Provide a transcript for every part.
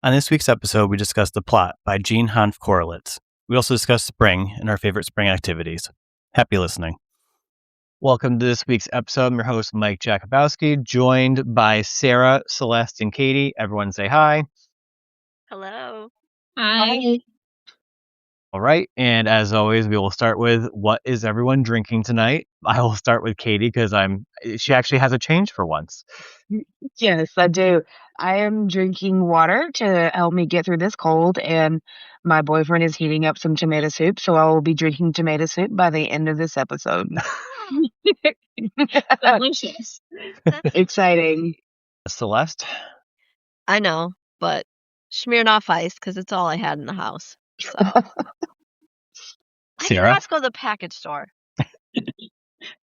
On this week's episode, we discussed The Plot by Hanff Korelitz. We also discussed spring and our favorite spring activities. Happy listening. Welcome to this week's episode. I'm your host, Mike Jakubowski, joined by Sarah, Celeste, and Katie. Everyone say hi. Hello. Hi. All right. And as always, we will start with what is everyone drinking tonight? I will start with Katie because she actually has a change for once. Yes, I do. I am drinking water to help me get through this cold, and my boyfriend is heating up some tomato soup, so I will be drinking tomato soup by the end of this episode. Delicious. Exciting. Celeste? I know, but Smirnoff Ice because it's all I had in the house. So. I Sarah? have to go to the package store.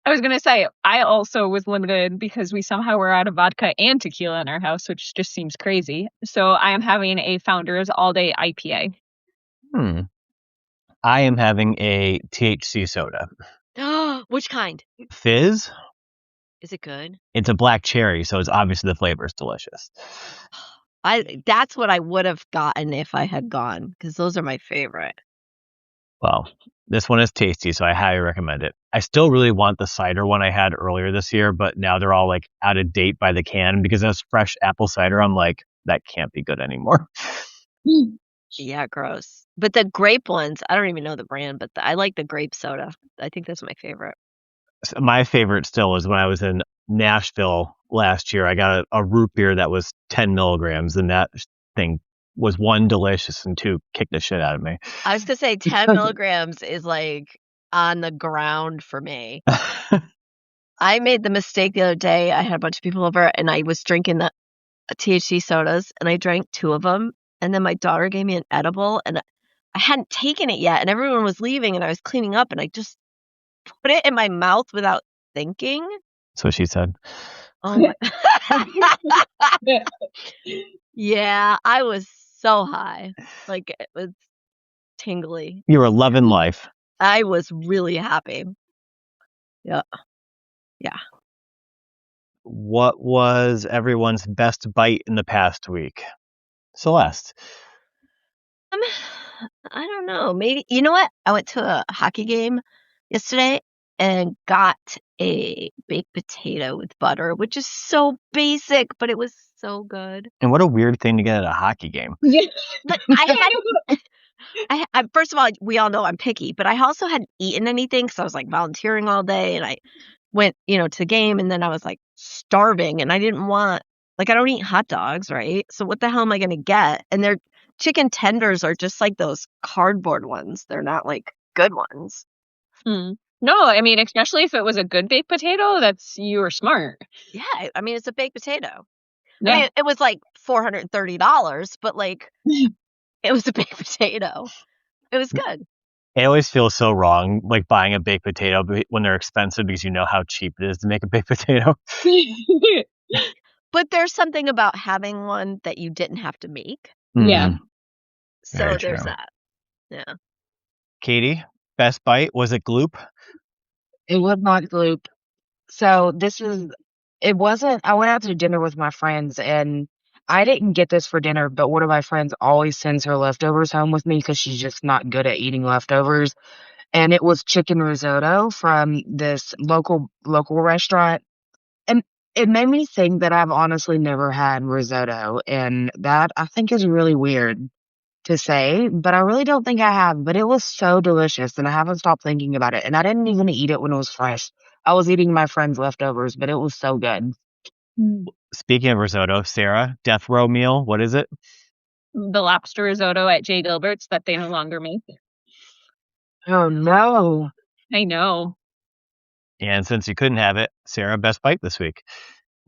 I was going to say, I also was limited because we somehow were out of vodka and tequila in our house, which just seems crazy. So I am having a Founders All Day IPA. I am having a THC soda. Which kind? Fizz? Is it good? It's a black cherry, so it's obviously the flavor is delicious. That's what I would have gotten if I had gone, because those are my favorite. Well, this one is tasty, so I highly recommend it. I still really want the cider one I had earlier this year, but now they're all like out of date by the can because that's fresh apple cider. I'm like, that can't be good anymore. Yeah, gross. But the grape ones, I don't even know the brand, but I like the grape soda. I think that's my favorite. My favorite still is when I was in Nashville last year. I got a root beer that was 10 milligrams, and that thing was one, delicious, and two, kicked the shit out of me. I was going to say 10 milligrams is like on the ground for me. I made the mistake the other day. I had a bunch of people over, and I was drinking the THC sodas, and I drank 2 of them. And then my daughter gave me an edible, and I hadn't taken it yet, and everyone was leaving, and I was cleaning up, and I just put it in my mouth without thinking. That's what she said. Oh my. Yeah, I was so high. Like, it was tingly. You were loving life. I was really happy. Yeah. What was everyone's best bite in the past week? Celeste? I don't know. Maybe, you know what? I went to a hockey game yesterday and got a baked potato with butter, which is so basic, but it was so good. And what a weird thing to get at a hockey game. But first of all, we all know I'm picky, but I also hadn't eaten anything because I was like volunteering all day, and I went, to the game, and then I was like starving, and I didn't want, I don't eat hot dogs, right? So what the hell am I going to get? And their chicken tenders are just like those cardboard ones. They're not like good ones. No, I mean, especially if it was a good baked potato, you were smart. Yeah, I mean, it's a baked potato. Yeah. I mean, it was like $430, but it was a baked potato. It was good. It always feels so wrong, like buying a baked potato when they're expensive because you know how cheap it is to make a baked potato. But there's something about having one that you didn't have to make. Yeah. So Very there's true. that. Yeah. Katie, best bite, was it Gloop? It was not Gloop. So it wasn't, I went out to dinner with my friends, and I didn't get this for dinner, but one of my friends always sends her leftovers home with me because she's just not good at eating leftovers. And it was chicken risotto from this local restaurant. And it made me think that I've honestly never had risotto. And that I think is really weird to say, but I really don't think I have. But it was so delicious, and I haven't stopped thinking about it. And I didn't even eat it when it was fresh. I was eating my friend's leftovers, but it was so good. Speaking of risotto, Sarah, death row meal, what is it? The lobster risotto at J. Gilbert's that they no longer make. Oh, no. I know. And since you couldn't have it, Sarah, best bite this week.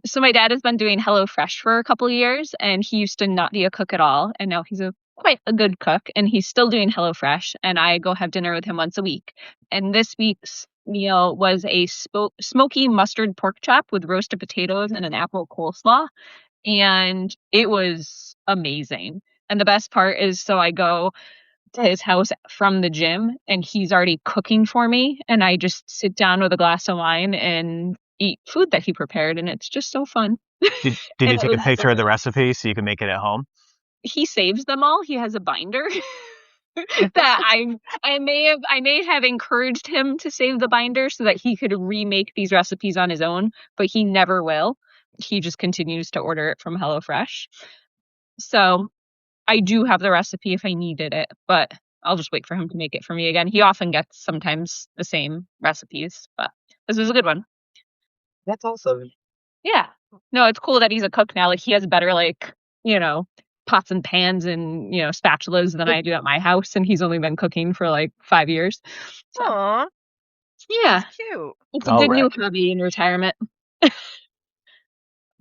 So my dad has been doing HelloFresh for a couple of years, and he used to not be a cook at all, and now he's quite a good cook, and he's still doing HelloFresh, and I go have dinner with him once a week. And this week's meal was a smoky mustard pork chop with roasted potatoes and an apple coleslaw, and it was amazing. And the best part is, so I go to his house from the gym, and he's already cooking for me, and I just sit down with a glass of wine and eat food that he prepared, and it's just so fun. Did you take a picture of the recipe so you can make it at home? he saves them all. He has a binder that I may have encouraged him to save the binder so that he could remake these recipes on his own, but he never will. He just continues to order it from HelloFresh. So I do have the recipe if I needed it, but I'll just wait for him to make it for me again. He often gets sometimes the same recipes, but this was a good one. That's awesome. Yeah. No, it's cool that he's a cook now. Like, he has better, like, pots and pans and, spatulas than I do at my house, and he's only been cooking for like 5 years. So, Aw, yeah, cute. it's a All good new right. hobby in retirement.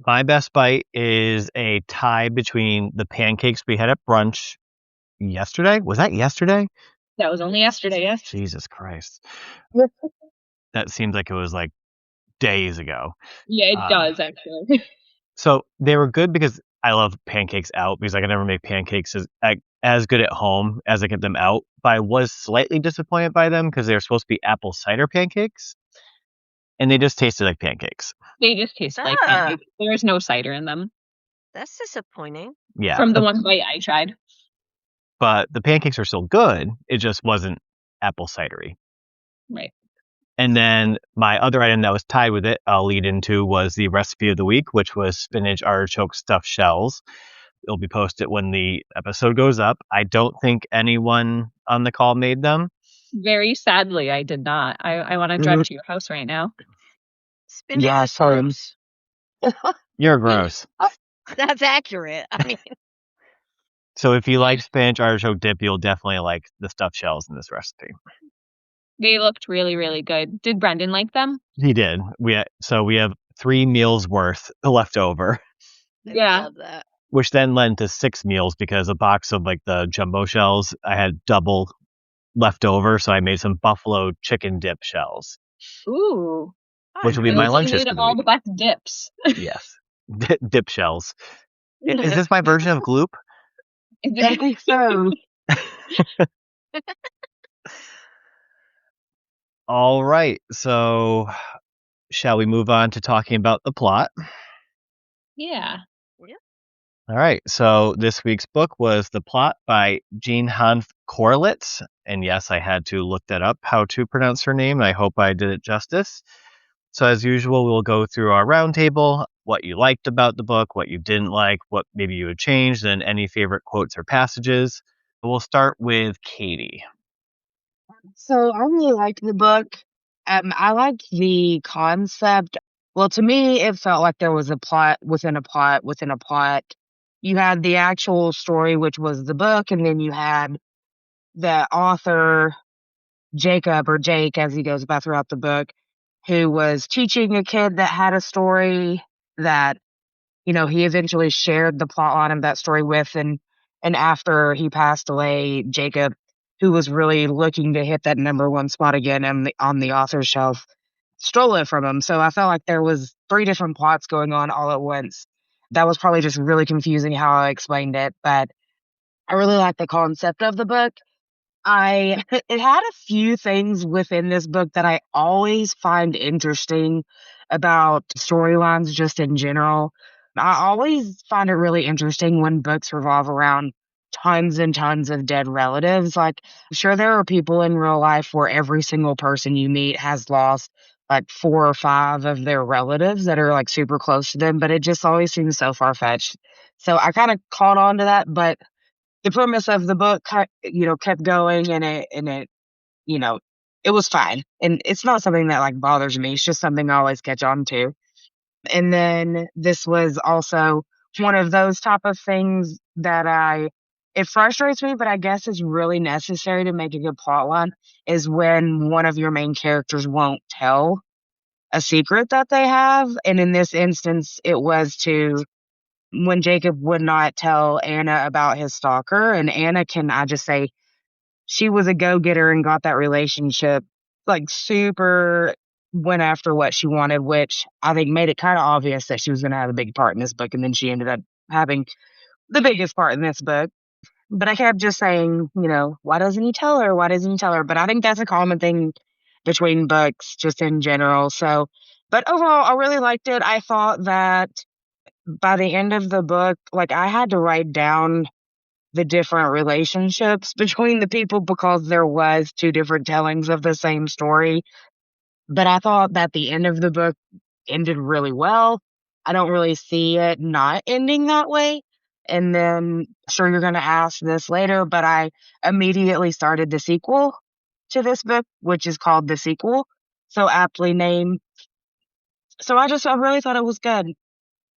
My best bite is a tie between the pancakes we had at brunch yesterday. Was that yesterday? That was only yesterday, yes. Jesus Christ. That seems like it was like days ago. Yeah, it does, actually. So they were good because I love pancakes out because I can never make pancakes as good at home as I get them out. But I was slightly disappointed by them because they were supposed to be apple cider pancakes, and they just tasted like pancakes. They just taste like pancakes. There's no cider in them. That's disappointing. Yeah. From the one bite I tried. But the pancakes are still good. It just wasn't apple cidery. Right. And then my other item that was tied with it, I'll lead into, was the recipe of the week, which was spinach artichoke stuffed shells. It'll be posted when the episode goes up. I don't think anyone on the call made them. Very sadly, I did not. I want to drive to your house right now. Spinach Yeah, is sorry. gross. You're gross. That's accurate. I mean, So if you like spinach artichoke dip, you'll definitely like the stuffed shells in this recipe. They looked really, really good. Did Brendan like them? He did. We have 3 meals worth left over, Yeah. I love that. which then led to 6 meals because a box of like the jumbo shells, I had double left over, so I made some buffalo chicken dip shells, Ooh. which will be It my looks like you lunches made for the all week. the best dips. Yes, dip shells. Is this my version of gloop? I think so. All right, so shall we move on to talking about the plot? Yeah. All right, so this week's book was The Plot by Hanff Korelitz. And yes, I had to look that up, how to pronounce her name. I hope I did it justice. So as usual, we'll go through our roundtable, what you liked about the book, what you didn't like, what maybe you would change, and any favorite quotes or passages. We'll start with Katie. So I really liked the book. I liked the concept. Well, to me, it felt like there was a plot within a plot within a plot. You had the actual story, which was the book, and then you had the author, Jacob, or Jake, as he goes about throughout the book, who was teaching a kid that had a story that, he eventually shared the plot line of that story with. And after he passed away, Jacob, who was really looking to hit that number one spot again on the author's shelf, stole it from him. So I felt like there was 3 different plots going on all at once. That was probably just really confusing how I explained it, but I really like the concept of the book. It had a few things within this book that I always find interesting about storylines just in general. I always find it really interesting when books revolve around tons and tons of dead relatives. Like, sure, there are people in real life where every single person you meet has lost like 4 or 5 of their relatives that are like super close to them, but it just always seems so far-fetched. So I kind of caught on to that, but the premise of the book, kept going, and it was fine. And it's not something that like bothers me. It's just something I always catch on to. And then this was also one of those type of things that it frustrates me, but I guess it's really necessary to make a good plot line, is when one of your main characters won't tell a secret that they have. And in this instance, it was when Jacob would not tell Anna about his stalker. And Anna, can I just say, she was a go-getter and got that relationship like super, went after what she wanted, which I think made it kind of obvious that she was going to have a big part in this book. And then she ended up having the biggest part in this book. But I kept just saying, why doesn't he tell her? Why doesn't he tell her? But I think that's a common thing between books just in general. So, but overall, I really liked it. I thought that by the end of the book, like, I had to write down the different relationships between the people because there was two different tellings of the same story. But I thought that the end of the book ended really well. I don't really see it not ending that way. And then, sure, you're going to ask this later, but I immediately started the sequel to this book, which is called The Sequel. So aptly named. So I really thought it was good.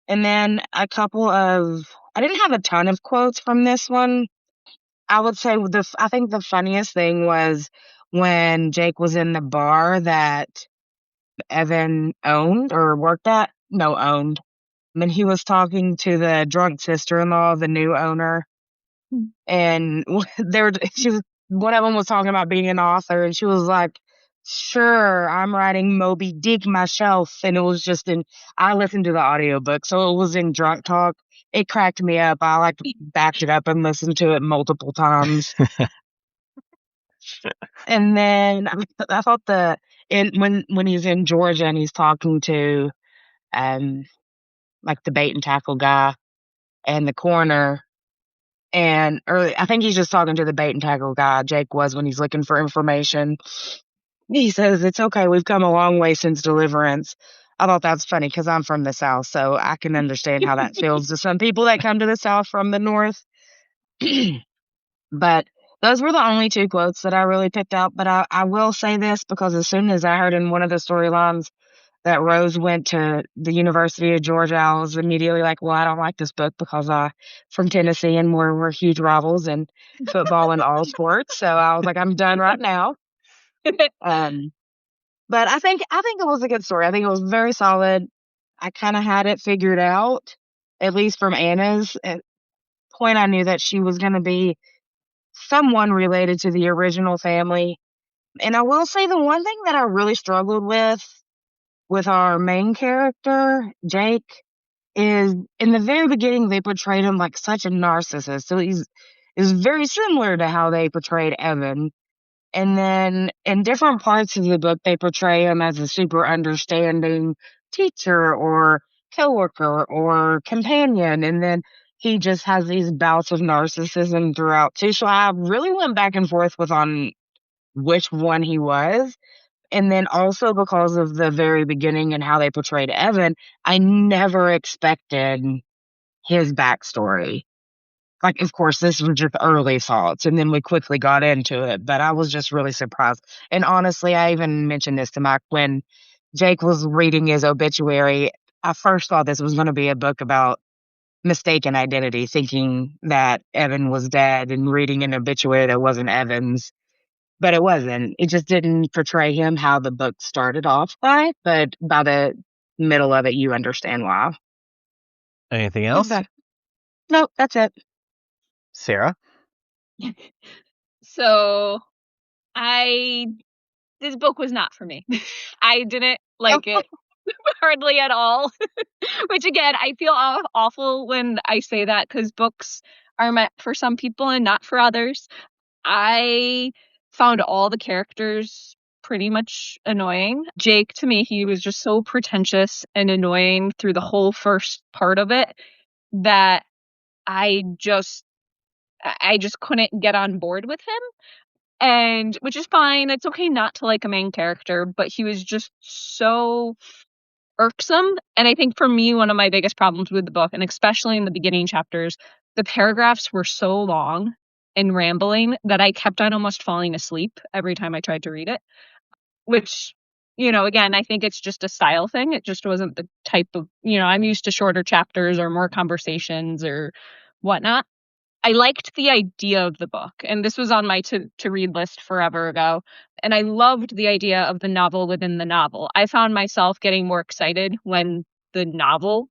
And then I didn't have a ton of quotes from this one. I would say I think the funniest thing was when Jake was in the bar that Evan owned or worked at. No, owned. And he was talking to the drunk sister-in-law of the new owner. And one of them was talking about being an author, and she was like, sure, I'm writing Moby Dick myself. And it was I listened to the audiobook, so it was in drunk talk. It cracked me up. I backed it up and listened to it multiple times. And then I thought when he's in Georgia and he's talking to the bait and tackle guy and the coroner, I think he's just talking to the bait and tackle guy. Jake was when he's looking for information. He says, it's okay. We've come a long way since Deliverance. I thought that's funny because I'm from the South, so I can understand how that feels to some people that come to the South from the North. But those were the only two quotes that I really picked out. But I will say this because as soon as I heard in one of the storylines that Rose went to the University of Georgia, I was immediately like, well, I don't like this book because I'm from Tennessee and we're huge rivals in football and all sports. So I was like, I'm done right now. But I think it was a good story. I think it was very solid. I kind of had it figured out, at least from Anna's point. I knew that she was going to be someone related to the original family. And I will say the one thing that I really struggled with our main character, Jake, is in the very beginning, they portrayed him like such a narcissist. So is very similar to how they portrayed Evan. And then in different parts of the book, they portray him as a super understanding teacher or coworker or companion. And then he just has these bouts of narcissism throughout too. So I really went back and forth on which one he was. And then also because of the very beginning and how they portrayed Evan, I never expected his backstory. Of course, this was just early thoughts, and then we quickly got into it, but I was just really surprised. And honestly, I even mentioned this to Mike when Jake was reading his obituary. I first thought this was going to be a book about mistaken identity, thinking that Evan was dead and reading an obituary that wasn't Evan's. But it wasn't. It just didn't portray him how the book started off by, but by the middle of it, you understand why. Anything else? Okay. No, that's it. Sarah? So, this book was not for me. I didn't like it hardly at all. Which again, I feel awful when I say that because books are meant for some people and not for others. I found all the characters pretty much annoying. Jake, to me, he was just so pretentious and annoying through the whole first part of it that I just couldn't get on board with him. And which is fine. It's okay not to like a main character, but he was just so irksome. And I think for me, one of my biggest problems with the book, and especially in the beginning chapters, the paragraphs were so long and rambling that I kept on almost falling asleep every time I tried to read it. Which, again, I think it's just a style thing. It just wasn't the type of, I'm used to shorter chapters or more conversations or whatnot. I liked the idea of the book, and this was on my to-read list forever ago, and I loved the idea of the novel within the novel. I found myself getting more excited when the novel,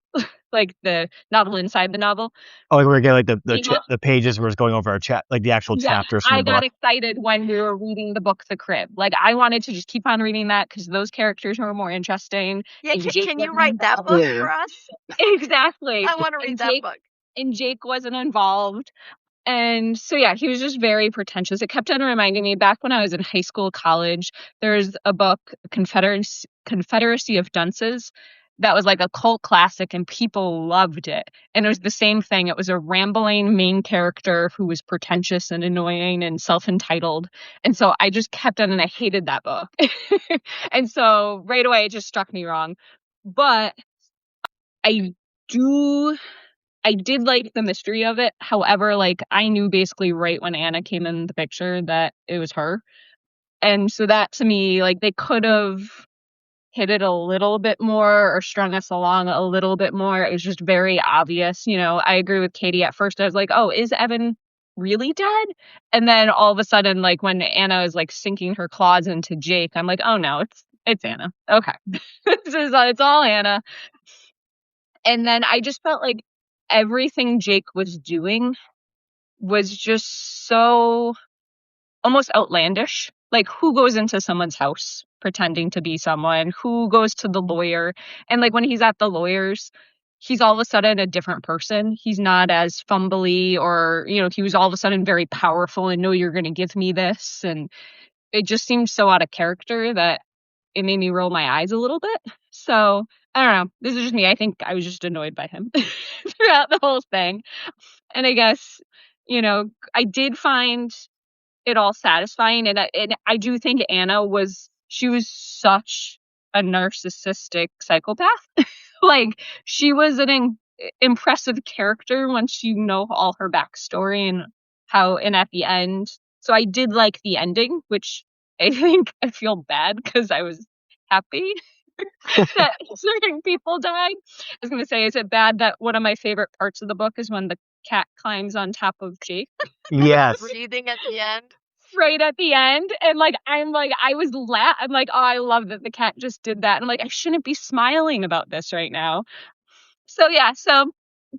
like the novel inside the novel. Oh, like we're getting the pages where it's going over our chat, like the actual chapters from the book. I got excited when we were reading the book The Crib. Like I wanted to just keep on reading that because those characters were more interesting. Yeah, can you write that book for us? Exactly. I want to read that book. And Jake wasn't involved. And so, yeah, he was just very pretentious. It kept on reminding me back when I was in high school, college, there's a book, Confederacy of Dunces. that was like a cult classic and people loved it. And it was the same thing. It was a rambling main character who was pretentious and annoying and self-entitled. And so I just kept on and I hated that book. And so right away it just struck me wrong. But I did like the mystery of it. However, like I knew basically right when Anna came in the picture that it was her. And so that to me, like they could have hit it a little bit more or strung us along a little bit more. It was just very obvious. You know, I agree with Katie. At first I was like, oh, is Evan really dead? And then all of a sudden, like when Anna is like sinking her claws into Jake, I'm like, oh no, it's Anna. Okay. It's all Anna. And then I just felt like everything Jake was doing was just so almost outlandish. Like, who goes into someone's house pretending to be someone? Who goes to the lawyer? And like when he's at the lawyer's, he's all of a sudden a different person. He's not as fumbly or, you know, he was all of a sudden very powerful and no, you're going to give me this. And it just seemed so out of character that it made me roll my eyes a little bit. So I don't know. This is just me. I think I was just annoyed by him throughout the whole thing. And I guess, you know, I did find it all satisfying. And I do think Anna she was such a narcissistic psychopath. Like, she was an impressive character once you know all her backstory and at the end. So I did like the ending, which I think I feel bad because I was happy that certain people died. I was going to say, is it bad that one of my favorite parts of the book is when the cat climbs on top of Jake? Yes. Breathing at the end. Right at the end. And like, I'm like, I'm like, oh, I love that the cat just did that. And I'm like, I shouldn't be smiling about this right now. So yeah,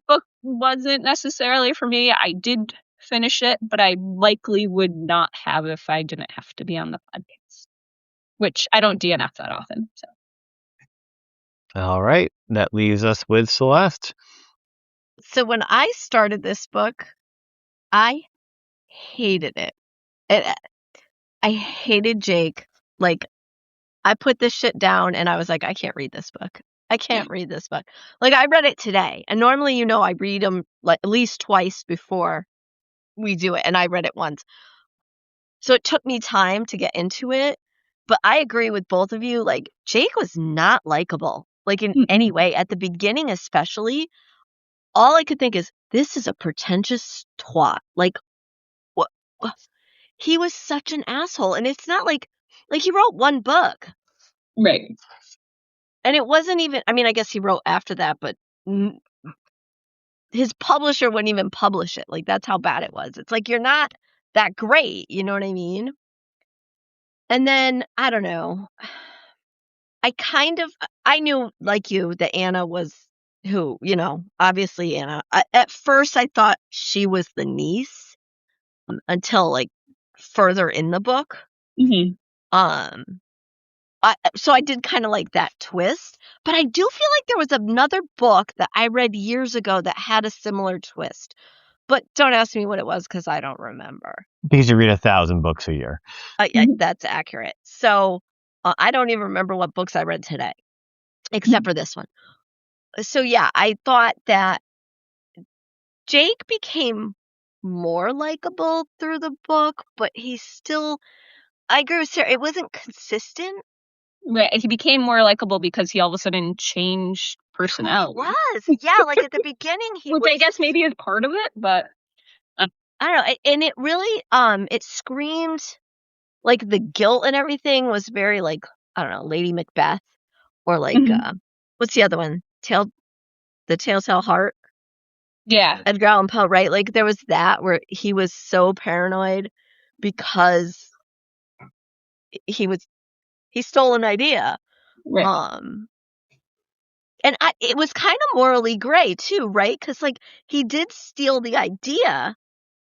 book wasn't necessarily for me. I did finish it, but I likely would not have if I didn't have to be on the podcast, which I don't DNF that often. So. All right. That leaves us with Celeste. So when I started this book, I hated it. I hated Jake. Like, I put this shit down and I was like, I can't read this book. I can't read this book. Like, I read it today. And normally, you know, I read them like at least twice before we do it. And I read it once. So it took me time to get into it. But I agree with both of you. Like, Jake was not likable, like in any way. At the beginning, especially, all I could think is, this is a pretentious twat. Like, what? He was such an asshole. And it's not like he wrote one book. Right. And it wasn't even, I mean, I guess he wrote after that, but his publisher wouldn't even publish it. Like, that's how bad it was. It's like, you're not that great. You know what I mean? And then, I don't know. I knew, like you, that Anna was who, you know, obviously Anna. At first, I thought she was the niece until, like, further in the book. Mm-hmm. So I did kind of like that twist, but I do feel like there was another book that I read years ago that had a similar twist. But don't ask me what it was because I don't remember. Because you read 1,000 books a year. That's accurate. So I don't even remember what books I read today, except for this one. So yeah, I thought that Jake became more likable through the book, but he's still, I agree with Sarah, it wasn't consistent. Right. He became more likable because he all of a sudden changed personality. He was. Yeah, like at the beginning Which I guess maybe is part of it, but I don't know. And it really it screamed like the guilt and everything was very like, I don't know, Lady Macbeth or like what's the other one? The Telltale Heart. Yeah. Edgar Allan Poe, right? Like there was that where he was so paranoid because he stole an idea. Right. And it was kind of morally gray too, right? Because like he did steal the idea,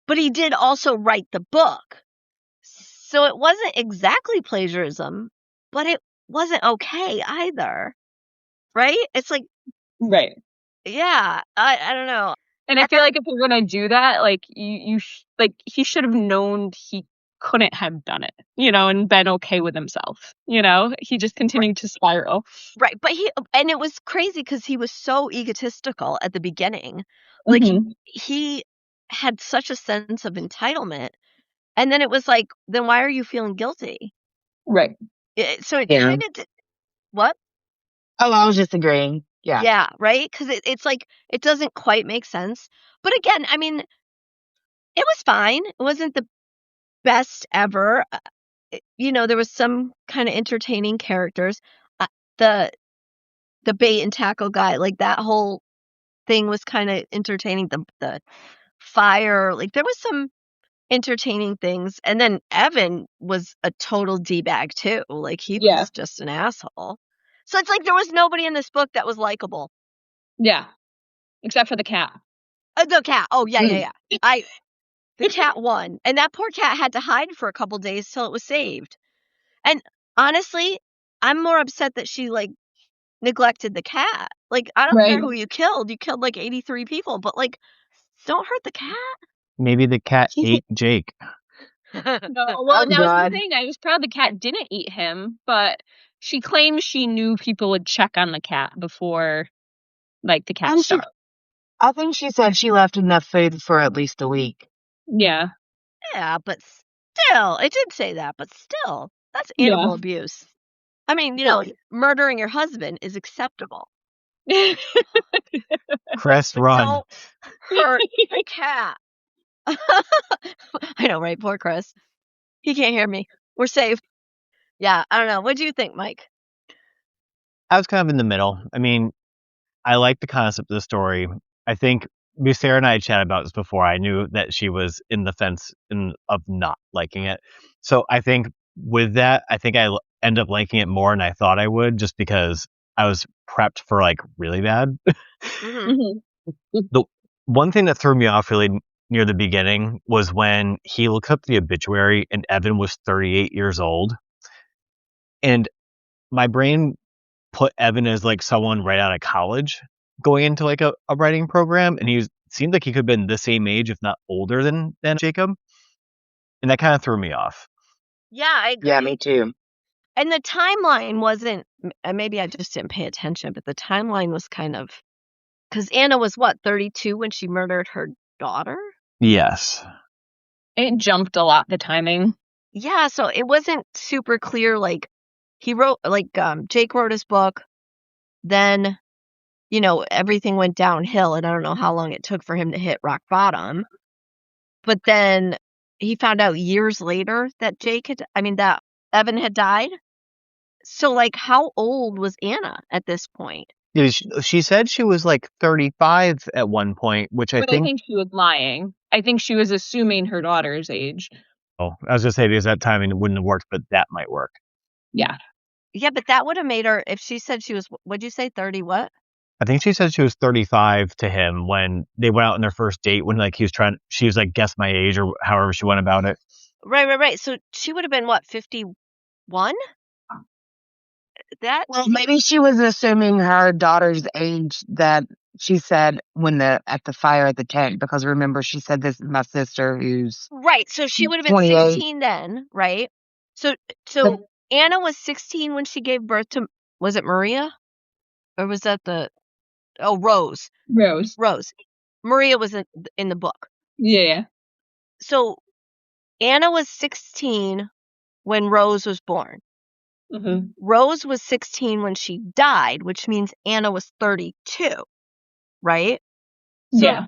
but he did also write the book. So it wasn't exactly plagiarism, but it wasn't okay either, right? It's like, right. Yeah, I don't know. And I feel like if you're gonna do that, like like he should have known he couldn't have done it, and been okay with himself. He just continued to spiral. Right. But and it was crazy because he was so egotistical at the beginning. Like he had such a sense of entitlement. And then it was like, then why are you feeling guilty? Right. So it kind of did. What? Oh, I was just agreeing. Yeah. Yeah, right? Because it's like, it doesn't quite make sense. But again, I mean, it was fine. It wasn't the best ever. There was some kind of entertaining characters. The bait and tackle guy, like that whole thing was kind of entertaining. The fire, like there was some entertaining things. And then Evan was a total D-bag too. Like he was just an asshole. So it's like there was nobody in this book that was likable. Yeah. Except for the cat. The cat. Oh, yeah. The cat won. And that poor cat had to hide for a couple days till it was saved. And honestly, I'm more upset that she like neglected the cat. Like, I don't care who you killed. You killed like 83 people, but like, don't hurt the cat. Maybe the cat ate Jake. No, well, that was the thing. I was proud the cat didn't eat him, but she claims she knew people would check on the cat before, like, the cat starved. I think she said she left enough food for at least a week. Yeah. Yeah, but still, it did say that, but still, that's animal abuse. I mean, murdering your husband is acceptable. Chris, run. Don't hurt a cat. I know, right? Poor Chris. He can't hear me. We're safe. Yeah, I don't know. What do you think, Mike? I was kind of in the middle. I mean, I like the concept of the story. I think Sarah and I had chatted about this before. I knew that she was in the fence of not liking it. So I think with that, I think I end up liking it more than I thought I would, just because I was prepped for like really bad. The one thing that threw me off really near the beginning was when he looked up the obituary and Evan was 38 years old. And my brain put Evan as like someone right out of college going into like a writing program, and he seemed like he could have been the same age, if not older than Jacob. And that kind of threw me off. Yeah, I agree. Yeah, me too. And the timeline wasn't, maybe I just didn't pay attention, but the timeline was kind of, because Anna was 32 when she murdered her daughter? Yes. It jumped a lot, the timing. Yeah, so it wasn't super clear. Like, he wrote, like, Jake wrote his book, then, everything went downhill, and I don't know how long it took for him to hit rock bottom. But then he found out years later that that Evan had died. So, like, how old was Anna at this point? Yeah, she said she was like 35 at one point, which I think she was lying. I think she was assuming her daughter's age. Oh, I was just saying, because that timing wouldn't have worked, but that might work. Yeah. Yeah, but that would have made her, if she said she was, what'd you say, 30 what? I think she said she was 35 to him when they went out on their first date, when like she was like, guess my age, or however she went about it. Right. So she would have been what, 51? Well, maybe she was assuming her daughter's age that she said at the fire at the tent, because remember she said, this is my sister who's right. So she would have been 28. 16 then, right? So Anna was 16 when she gave birth to, was it Maria? Or was that Rose? Rose. Maria was in the book. Yeah. So Anna was 16 when Rose was born. Mm-hmm. Rose was 16 when she died, which means Anna was 32, right? So yeah.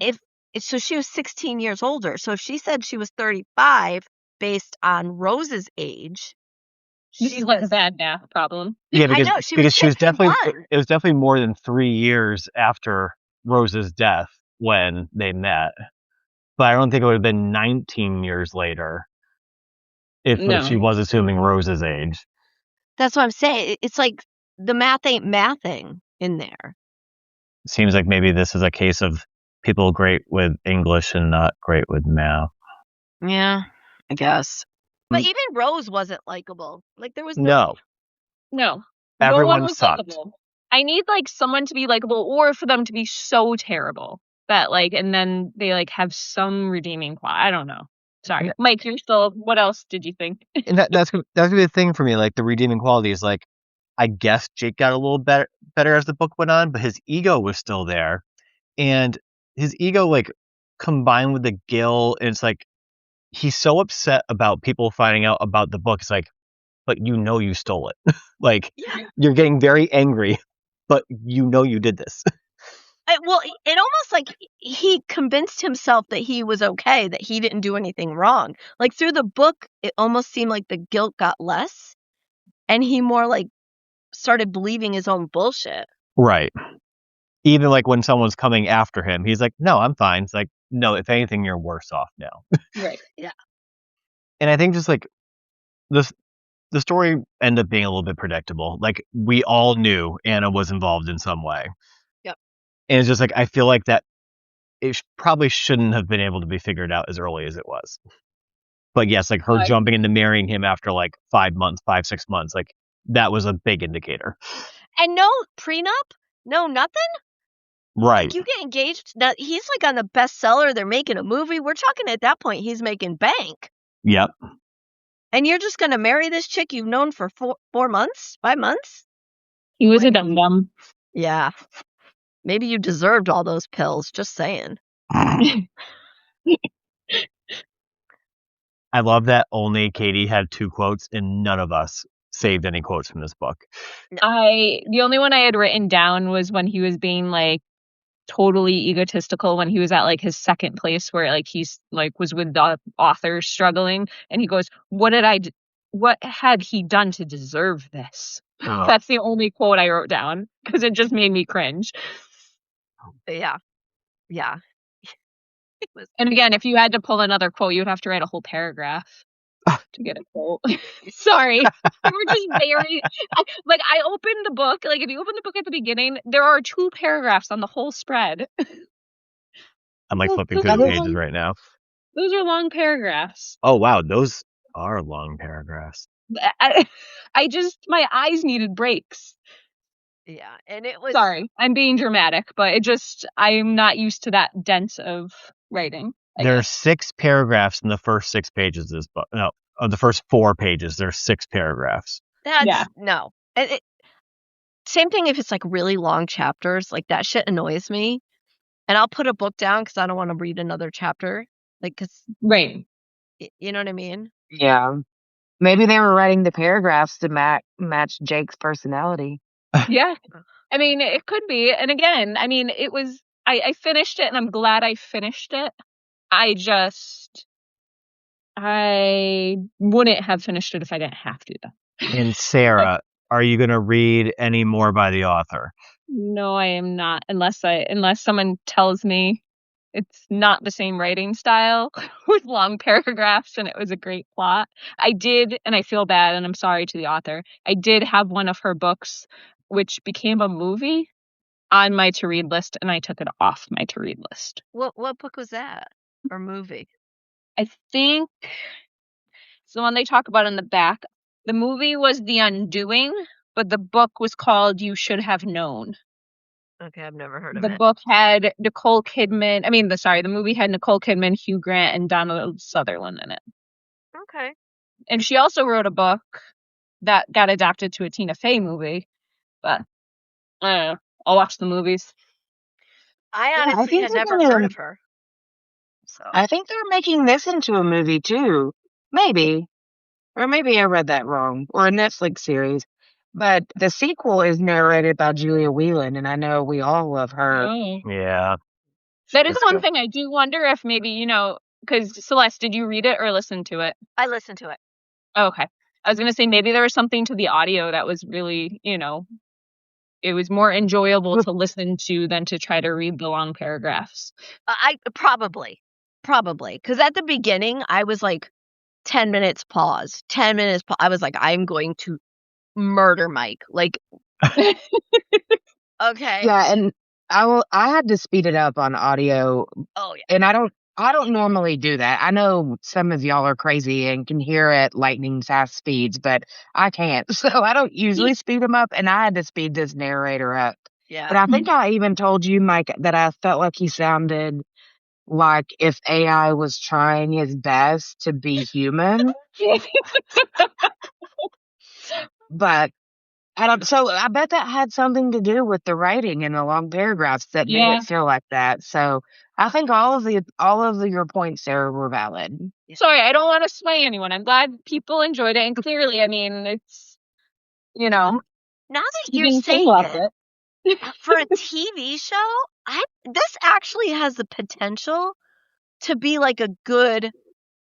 So she was 16 years older. So if she said she was 35 based on Rose's age, this is like a bad math problem. Yeah, because, I know, she was definitely, it was definitely more than 3 years after Rose's death when they met. But I don't think it would have been 19 years later if she was assuming Rose's age. That's what I'm saying. It's like the math ain't mathing in there. Seems like maybe this is a case of people great with English and not great with math. Yeah, I guess. But even Rose wasn't likable. Like, there was no. one Everyone was sucked. Likable. I need like someone to be likable, or for them to be so terrible that like, and then they like have some redeeming plot. I don't know. Sorry, Mike, you're still. What else did you think? And that's gonna be the thing for me. Like the redeeming quality is like, I guess Jake got a little better as the book went on, but his ego was still there, and his ego like combined with the guilt, and it's like he's so upset about people finding out about the book. It's like, but you stole it. Like you're getting very angry, but you did this. Well, it almost like he convinced himself that he was okay, that he didn't do anything wrong. Like through the book, it almost seemed like the guilt got less, and he more like started believing his own bullshit. Right. Even like when someone's coming after him, he's like, no, I'm fine. It's like, no, if anything, you're worse off now. Right. Yeah. And I think just like the story ended up being a little bit predictable. Like we all knew Anna was involved in some way. Yep. And it's just like, I feel like that it probably shouldn't have been able to be figured out as early as it was. But yes, like her jumping into marrying him after like 5 months, 6 months, like that was a big indicator. And no prenup, no nothing. Right. Like you get engaged. Now he's like on the bestseller. They're making a movie. We're talking at that point. He's making bank. Yep. And you're just gonna marry this chick you've known for 4 months, 5 months. He was a dum-dum. Yeah. Maybe you deserved all those pills. Just saying. I love that only Katie had 2 quotes and none of us saved any quotes from this book. The only one I had written down was when he was being like totally egotistical when he was at like his second place where like he's like was with the author struggling, and he goes, what had he done to deserve this? Oh. That's the only quote I wrote down because it just made me cringe. Yeah. And again, if you had to pull another quote, you would have to write a whole paragraph to get a quote. Sorry. We're just very I opened the book. Like if you open the book at the beginning, there are 2 paragraphs on the whole spread. I'm like flipping through the pages right now. Those are long paragraphs. Oh wow, those are long paragraphs. I just my eyes needed breaks. Yeah, and it was. Sorry, I'm being dramatic, but I'm not used to that dense of writing. There are 6 paragraphs in the first 6 pages of this book. No, of the first 4 pages, there's 6 paragraphs. No. Same thing if it's like really long chapters, like that shit annoys me. And I'll put a book down because I don't want to read another chapter. Like, because. Right. You know what I mean? Yeah. Maybe they were writing the paragraphs to match Jake's personality. Yeah. I mean, it could be. And again, I mean, it was, I finished it and I'm glad I finished it. I wouldn't have finished it if I didn't have to, though. And Sarah, are you going to read any more by the author? No, I am not. Unless someone tells me it's not the same writing style with long paragraphs and it was a great plot. I did, and I feel bad, and I'm sorry to the author. I did have one of her books, which became a movie, on my to-read list, and I took it off my to-read list. What book was that? Or movie? I think it's the one they talk about in the back. The movie was The Undoing, but the book was called You Should Have Known. Okay, I've never heard of The it. book had Nicole Kidman. The movie had Nicole Kidman, Hugh Grant, and Donald Sutherland in it. Okay. And she also wrote a book that got adapted to a Tina Fey movie. But I don't know. I'll watch the movies. I honestly had never heard of her. So I think they're making this into a movie too. Maybe. Or maybe I read that wrong. Or a Netflix series. But the sequel is narrated by Julia Whelan, and I know we all love her. Oh. Yeah. That is one thing I do wonder if maybe, because Celeste, did you read it or listen to it? I listened to it. Oh, okay. I was going to say maybe there was something to the audio that was really, it was more enjoyable to listen to than to try to read the long paragraphs. I probably. Because at the beginning, I was like, 10 minutes pause. 10 minutes pause. I was like, I'm going to murder Mike. Like, okay. Yeah, and I had to speed it up on audio. Oh, yeah. And I don't normally do that. I know some of y'all are crazy and can hear at lightning fast speeds, but I can't. So I don't usually speed them up, and I had to speed this narrator up. Yeah. But I think I even told you, Mike, that I felt like he sounded like if AI was trying his best to be human. But so I bet that had something to do with the writing and the long paragraphs that made Yeah. it feel like that. So I think all of your points there were valid. Sorry, I don't want to sway anyone. I'm glad people enjoyed it, and clearly, I mean, it's Now that you're Stephen King saying loved it, for a TV show, this actually has the potential to be like a good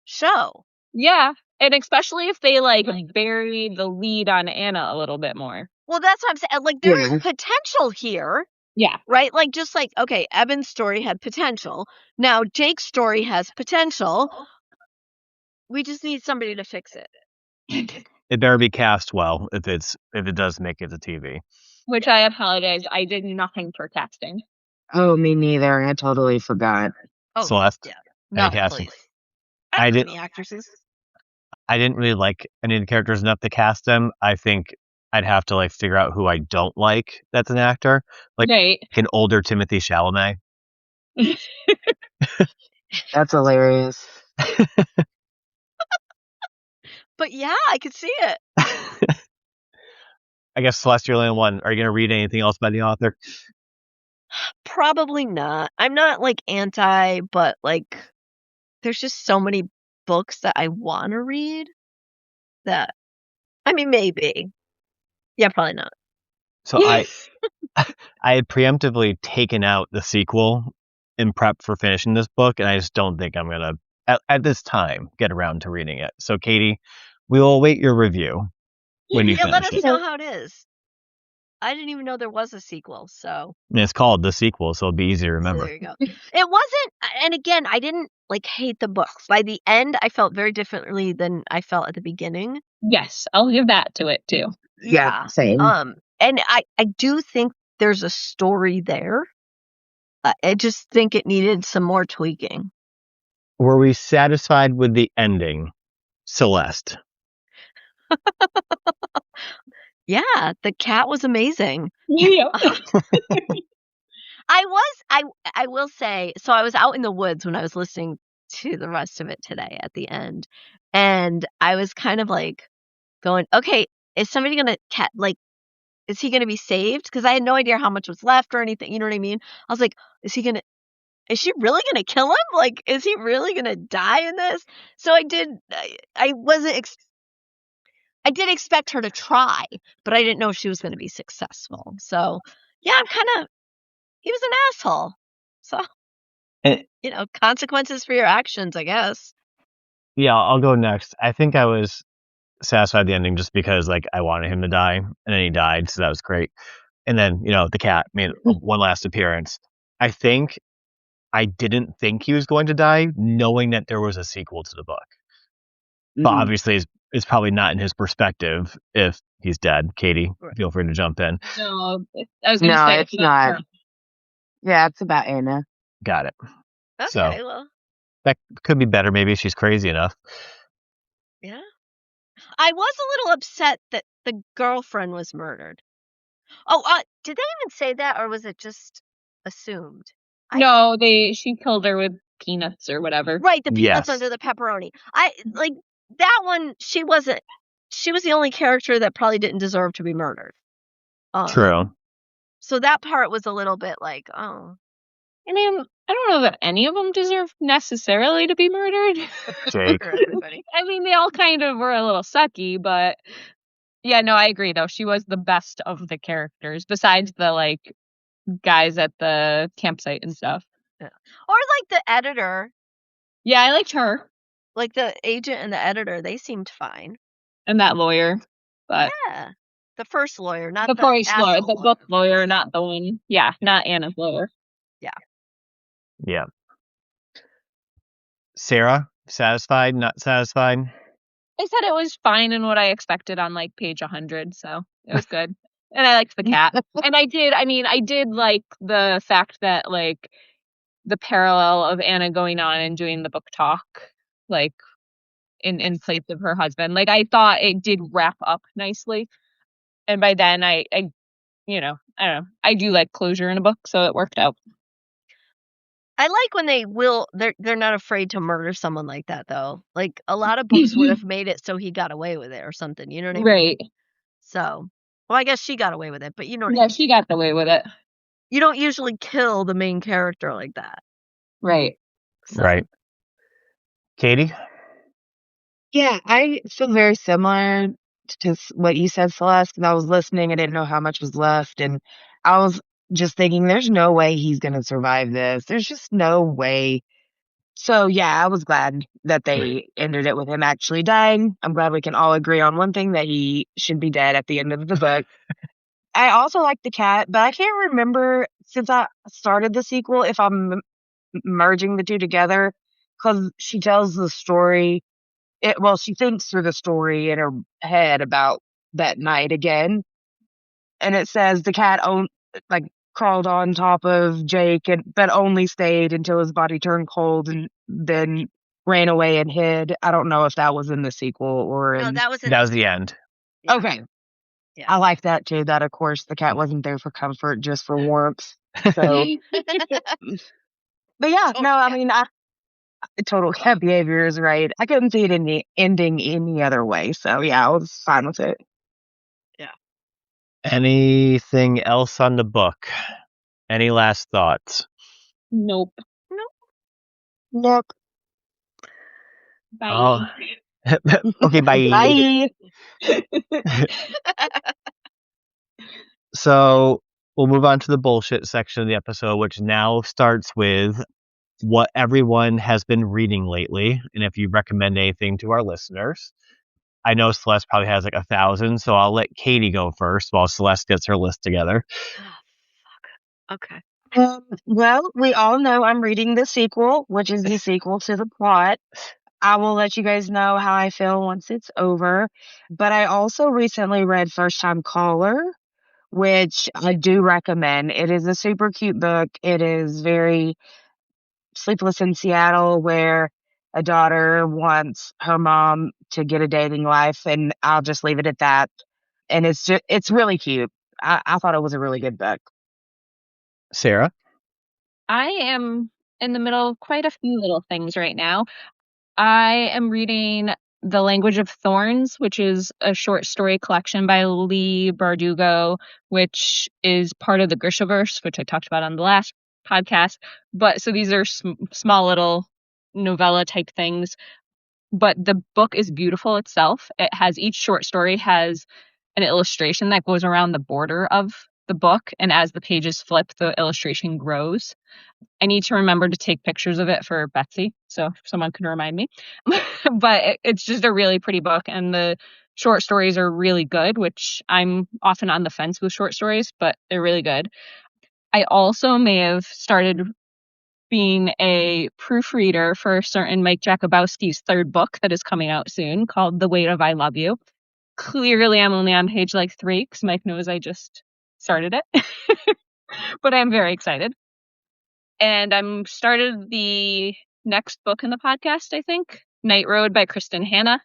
show. Yeah, and especially if they like bury the lead on Anna a little bit more. Well, that's what I'm saying. Like, there is Yeah. potential here, Yeah. right? Like, just like, okay, Evan's story had potential. Now Jake's story has potential. We just need somebody to fix it. It better be cast well if it does make it to TV. Which I apologize. I did nothing for casting. Oh, me neither. I totally forgot. Oh, Celeste, yeah. any No, casting? please. I I did- did. Any actresses? I didn't really like any of the characters enough to cast them. I think I'd have to like figure out who I don't like that's an actor, like Right. an older Timothy Chalamet. That's hilarious. But yeah, I could see it. I guess Celeste, you're the only one. Are you going to read anything else by the author? Probably not. I'm not like anti, but like there's just so many books that I want to read that, I mean, maybe. Yeah, probably not. So I had preemptively taken out the sequel in prep for finishing this book, and I just don't think I'm going to, at this time, get around to reading it. So, Katie, we will await your review when you Yeah, let finish us it. know how it is. I didn't even know there was a sequel, so And it's called The Sequel, so it'll be easy to remember. there you go. It wasn't, and again, I didn't like hate the books. By the end, I felt very differently than I felt at the beginning. Yes, I'll give that to it too. Yeah, same. And I do think there's a story there. I just think it needed some more tweaking. Were we satisfied with the ending, Celeste? Yeah, the cat was amazing. Yeah. I will say, so I was out in the woods when I was listening to the rest of it today at the end, and I was kind of like going, okay, is somebody gonna is he gonna be saved? Because I had no idea how much was left or anything. You know what I mean? I was like, is she really gonna kill him? Like, is he really gonna die in this? So I did expect her to try, but I didn't know she was gonna be successful. So yeah, he was an asshole. So, consequences for your actions, I guess. Yeah, I'll go next. I think I was satisfied with the ending just because like I wanted him to die, and then he died, so that was great. And then the cat made one last appearance. I think I didn't think he was going to die, knowing that there was a sequel to the book. But obviously, it's probably not in his perspective if he's dead. Katie, feel free to jump in. No, I was going to say it's not. Yeah, it's about Anna. Got it. Okay, So, well, that could be better. Maybe if she's crazy enough. yeah. I was a little upset that the girlfriend was murdered. Oh, did they even say that, or was it just assumed? No, she killed her with peanuts or whatever. Right, the peanuts Yes. under the pepperoni. I like that one. She was the only character that probably didn't deserve to be murdered. True. So that part was a little bit like, oh. I mean, I don't know that any of them deserve necessarily to be murdered. Jake. I mean, they all kind of were a little sucky, but yeah, no, I agree though. She was the best of the characters, besides the like guys at the campsite and stuff. Yeah. Or like the editor. Yeah, I liked her. Like the agent and the editor, they seemed fine. And that lawyer. But yeah. The first lawyer, not the first lawyer. The lawyer. book lawyer, not the one. Yeah, not Anna's lawyer. Yeah. Yeah. Sarah, satisfied, not satisfied? I said it was fine in what I expected on like page 100, so it was good. And I liked the cat. And I did like the fact that like the parallel of Anna going on and doing the book talk, like in place of her husband. Like I thought it did wrap up nicely. And by then I don't know. I do like closure in a book, so it worked out. I like when they're not afraid to murder someone like that, though. Like, a lot of books would have made it so he got away with it or something, you know what I mean? Right. So, well, I guess she got away with it, but you know what I Yeah, mean? she got away with it. You don't usually kill the main character like that. Right. So. Right. Katie? Yeah, I feel very similar to what you said, Celeste, because I was listening. I didn't know how much was left. And I was just thinking, there's no way he's going to survive this. There's just no way. So, yeah, I was glad that they ended it with him actually dying. I'm glad we can all agree on one thing, that he should be dead at the end of the book. I also like the cat, but I can't remember since I started the sequel if I'm merging the two together, because she tells the story. She thinks through the story in her head about that night again, and it says the cat crawled on top of Jake, but only stayed until his body turned cold, and then ran away and hid. I don't know if that was in the sequel or No, in. that was the end. Yeah. Okay. Yeah. I like that too. That of course the cat wasn't there for comfort, just for warmth. So, but yeah, no, I mean, total cat behavior is right. I couldn't see it ending any other way. So yeah, I was fine with it. Anything else on the book? Any last thoughts? Nope. Nope. Bye. Oh. Okay, bye. Bye. So we'll move on to the bullshit section of the episode, which now starts with what everyone has been reading lately, and if you recommend anything to our listeners. I know Celeste probably has like 1,000, so I'll let Katie go first while Celeste gets her list together. Oh, fuck. Okay. Well, we all know I'm reading the sequel, which is the sequel to the plot. I will let you guys know how I feel once it's over. But I also recently read First Time Caller, which I do recommend. It is a super cute book. It is very Sleepless in Seattle, where a daughter wants her mom to get a dating life, and I'll just leave it at that. And it's really cute. I thought it was a really good book. Sarah? I am in the middle of quite a few little things right now. I am reading The Language of Thorns, which is a short story collection by Lee Bardugo, which is part of the Grishaverse, which I talked about on the last podcast. But so these are small little novella type things. But the book is beautiful itself. It has each short story has an illustration that goes around the border of the book, and as the pages flip, the illustration grows. I need to remember to take pictures of it for Betsy, so if someone can remind me. But it's just a really pretty book, and the short stories are really good, which I'm often on the fence with short stories, but they're really good. I also may have started being a proofreader for a certain Mike Jakubowski's third book that is coming out soon called The Weight of I Love You. Clearly, I'm only on page 3 because Mike knows I just started it, but I'm very excited. And I'm started the next book in the podcast, I think, Night Road by Kristen Hanna,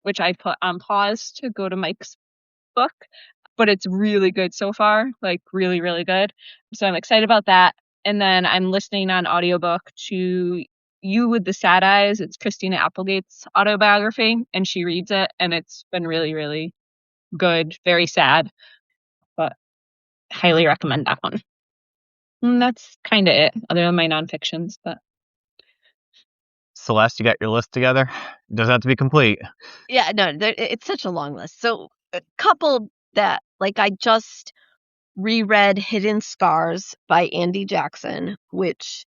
which I put on pause to go to Mike's book, but it's really good so far, really, really good. So I'm excited about that. And then I'm listening on audiobook to You with the Sad Eyes. It's Christina Applegate's autobiography, and she reads it, and it's been really, really good, very sad, but highly recommend that one. And that's kind of it, other than my nonfictions, but Celeste, you got your list together? It doesn't have to be complete. Yeah, no, it's such a long list. So a couple that, I just reread Hidden Scars by Andy Jackson, which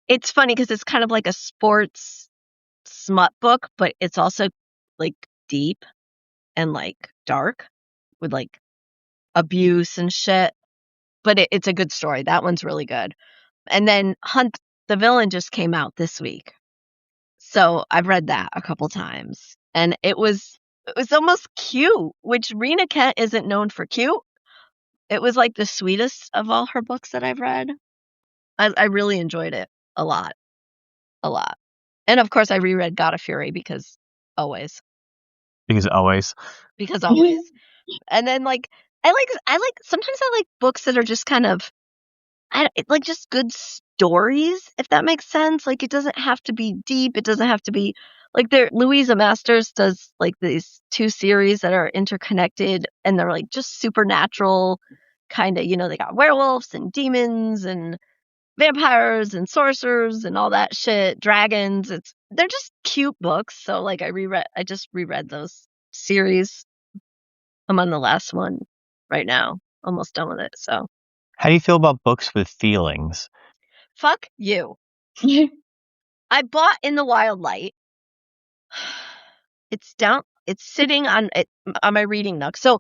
it's funny because it's kind of like a sports smut book, but it's also deep and dark with abuse and shit. But it's a good story. That one's really good. And then Hunt the Villain just came out this week. So I've read that a couple times. And it was almost cute, which Rena Kent isn't known for cute. It was the sweetest of all her books that I've read. I really enjoyed it a lot. A lot. And of course I reread God of Fury because always. Because always. And then sometimes I like books that are just kind of like just good stories, if that makes sense. Like it doesn't have to be deep. It doesn't have to be like Louisa Masters does like these 2 series that are interconnected and they're like just supernatural kind of, they got werewolves and demons and vampires and sorcerers and all that shit, dragons. They're just cute books. So like I just reread those series. I'm on the last one right now. Almost done with it. So How do you feel about books with feelings? fuck you. I bought In the Wild Light. It's sitting on my reading nook. So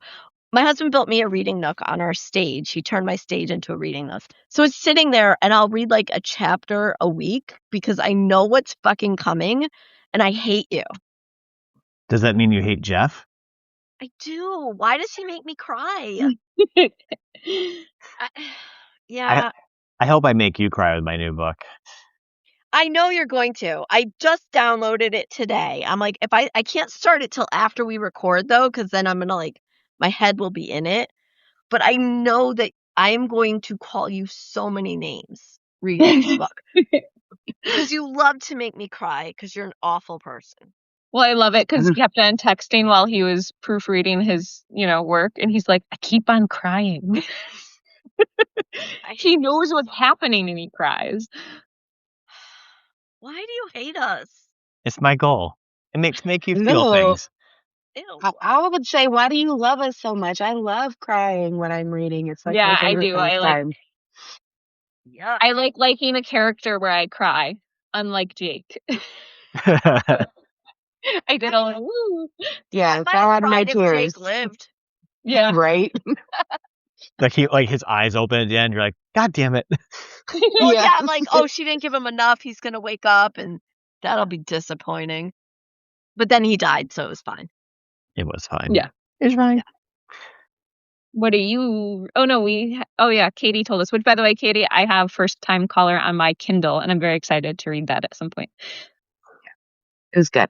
my husband built me a reading nook on our stage. He turned my stage into a reading nook. So it's sitting there and I'll read like a chapter a week because I know what's fucking coming and I hate you. Does that mean you hate Jeff? I do. Why does he make me cry? Yeah. I hope I make you cry with my new book. I know you're going to. I just downloaded it today. I'm like, if I can't start it till after we record though, because then I'm going to like, my head will be in it. But I know that I am going to call you so many names reading this book. Because you love to make me cry because you're an awful person. Well, I love it because he kept on texting while he was proofreading his, work. And he's like, I keep on crying. He knows what's happening and he cries. Why do you hate us? It's my goal. It makes make you feel No. things. Ew. I would say, why do you love us so much? I love crying when I'm reading. It's like Yeah, my I favorite do. I pastime. Yeah. I like liking a character where I cry, unlike Jake. I did a little woo. Yeah, I so I had might no have cried if tears. Jake lived. Yeah. Right? like his eyes open at the end. You're like, God damn it. Well, Yeah. yeah, I'm like, oh, she didn't give him enough. He's going to wake up and that'll be disappointing. But then he died, so it was fine. It was fine. Yeah. It was fine. Yeah. What are you? Oh, no, yeah, Katie told us. Which, by the way, Katie, I have First Time Caller on my Kindle, and I'm very excited to read that at some point. It was good.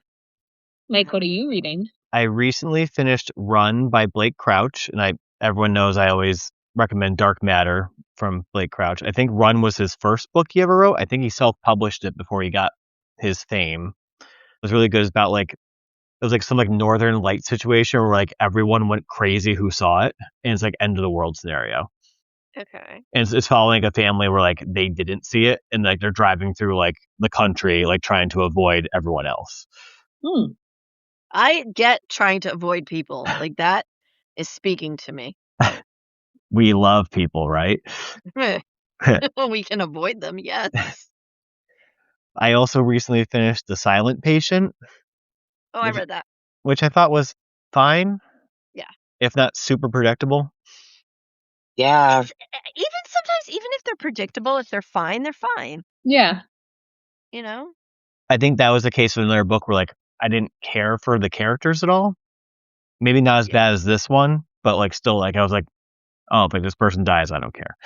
Mike, what are you reading? I recently finished Run by Blake Crouch, and everyone knows I always recommend Dark Matter from Blake Crouch. I think Run was his first book he ever wrote. I think he self-published it before he got his fame. It was really good. It's about it was like some like Northern Light situation where like everyone went crazy who saw it, and it's like end of the world scenario. Okay. And it's following a family where like they didn't see it, and like they're driving through like the country, like trying to avoid everyone else. I get trying to avoid people. Like that is speaking to me. We love people, right? We can avoid them, yes. I also recently finished The Silent Patient. Oh, I read that. Which I thought was fine. Yeah. If not super predictable. Yeah. Even sometimes, even if they're predictable, if they're fine, they're fine. Yeah. You know? I think that was the case with another book where like I didn't care for the characters at all. Maybe not as bad as this one, but like still like I was like, oh, if like this person dies, I don't care.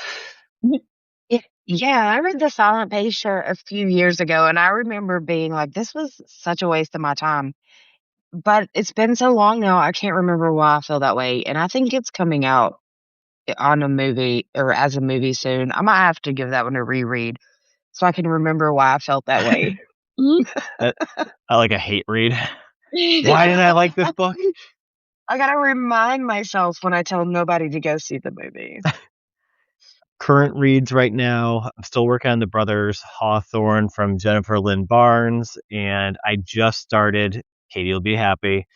Yeah, I read The Silent Patient a few years ago, and I remember being like, this was such a waste of my time. But it's been so long now, I can't remember why I feel that way. And I think it's coming out on a movie or as a movie soon. I might have to give that one a reread so I can remember why I felt that way. I like a hate read. Why didn't I like this book? I gotta remind myself when I tell nobody to go see the movie. Current reads right now. I'm still working on The Brothers Hawthorne from Jennifer Lynn Barnes, and I just started, Katie will be happy,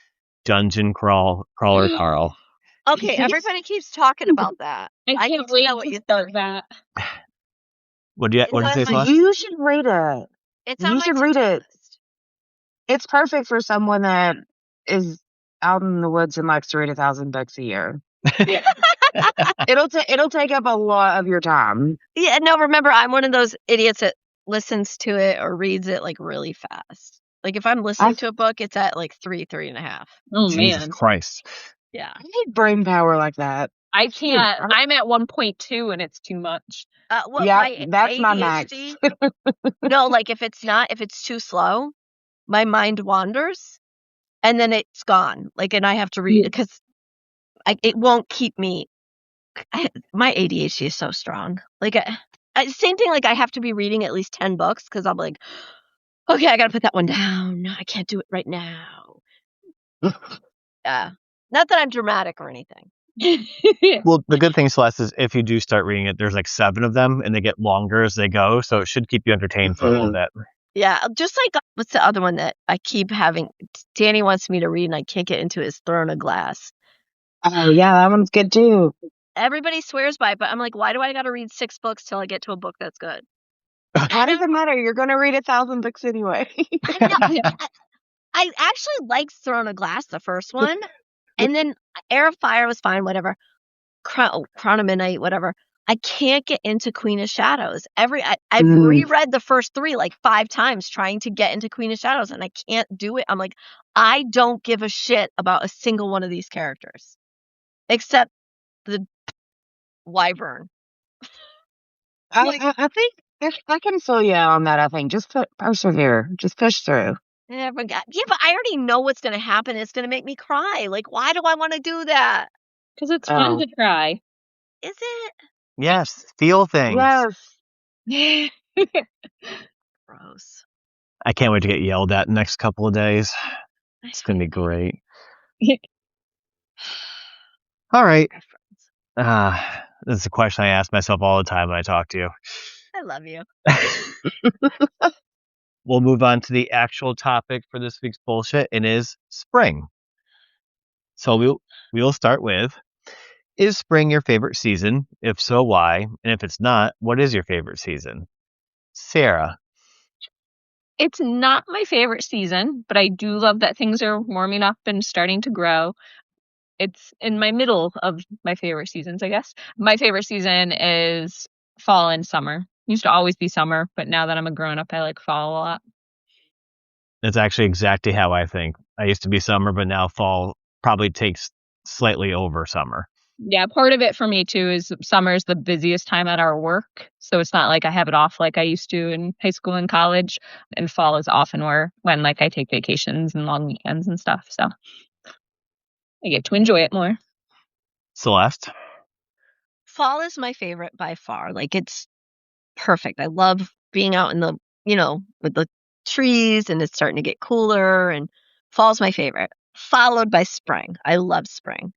Dungeon Crawler Carl. Okay, everybody keeps talking about that. I can't wait to start that. What did you say, Celeste? You should read it. It's You on my should read to-do it. list. It's perfect for someone that is out in the woods and likes to read 1,000 books a year. Yeah. It'll take up a lot of your time. Yeah, no, remember, I'm one of those idiots that listens to it or reads it like really fast. Like if I'm listening to a book, it's at like 3.5. Oh, Jesus man. Christ. Yeah. I need brain power like that. I can't. I'm at 1.2 and it's too much. Well, Yeah, my that's my max. ADHD, no, like if it's too slow, my mind wanders and then it's gone. Like, and I have to read because it won't keep me. My ADHD is so strong. Like same thing. Like I have to be reading at least 10 books because I'm like, okay, I gotta put that one down. I can't do it right now. Yeah, not that I'm dramatic or anything. Well, the good thing, Celeste, is if you do start reading it, there's like 7 of them, and they get longer as they go, so it should keep you entertained for a little bit. Yeah, just like what's the other one that I keep having? Danny wants me to read, and I can't get into his Throne of Glass. Oh, yeah, that one's good too. Everybody swears by it, but I'm like, why do I got to read 6 books till I get to a book that's good? How does it matter? You're going to read 1,000 books anyway. I actually liked Throne of Glass, the first one, and then Air of Fire was fine, whatever. Crown of Midnight, whatever. I can't get into Queen of Shadows. I've reread the first 3 like 5 times trying to get into Queen of Shadows, and I can't do it. I'm like, I don't give a shit about a single one of these characters, except the Wyvern. I think I can fill you out on that. I think just persevere, just push through. Yeah, but I already know what's going to happen. It's going to make me cry. Like, why do I want to do that? Because it's fun to cry. Is it? Yes, feel things. Yes. Gross. I can't wait to get yelled at the next couple of days. It's going to be great. All right. This is a question I ask myself all the time when I talk to you. I love you. We'll move on to the actual topic for this week's bullshit, and is spring. So we'll start with, is spring your favorite season? If so, why? And if it's not, what is your favorite season? Sarah. It's not my favorite season, but I do love that things are warming up and starting to grow. It's in my middle of my favorite seasons, I guess. My favorite season is fall and summer. Used to always be summer, but now that I'm a grown up, I like fall a lot. That's actually exactly how I think. I used to be summer, but now fall probably takes slightly over summer. Yeah, part of it for me too is summer is the busiest time at our work. So it's not like I have it off like I used to in high school and college. And fall is often when like I take vacations and long weekends and stuff. So I get to enjoy it more. Celeste. Fall is my favorite by far. Like, it's perfect. I love being out in the, with the trees, and it's starting to get cooler, and fall's my favorite, followed by spring. I love spring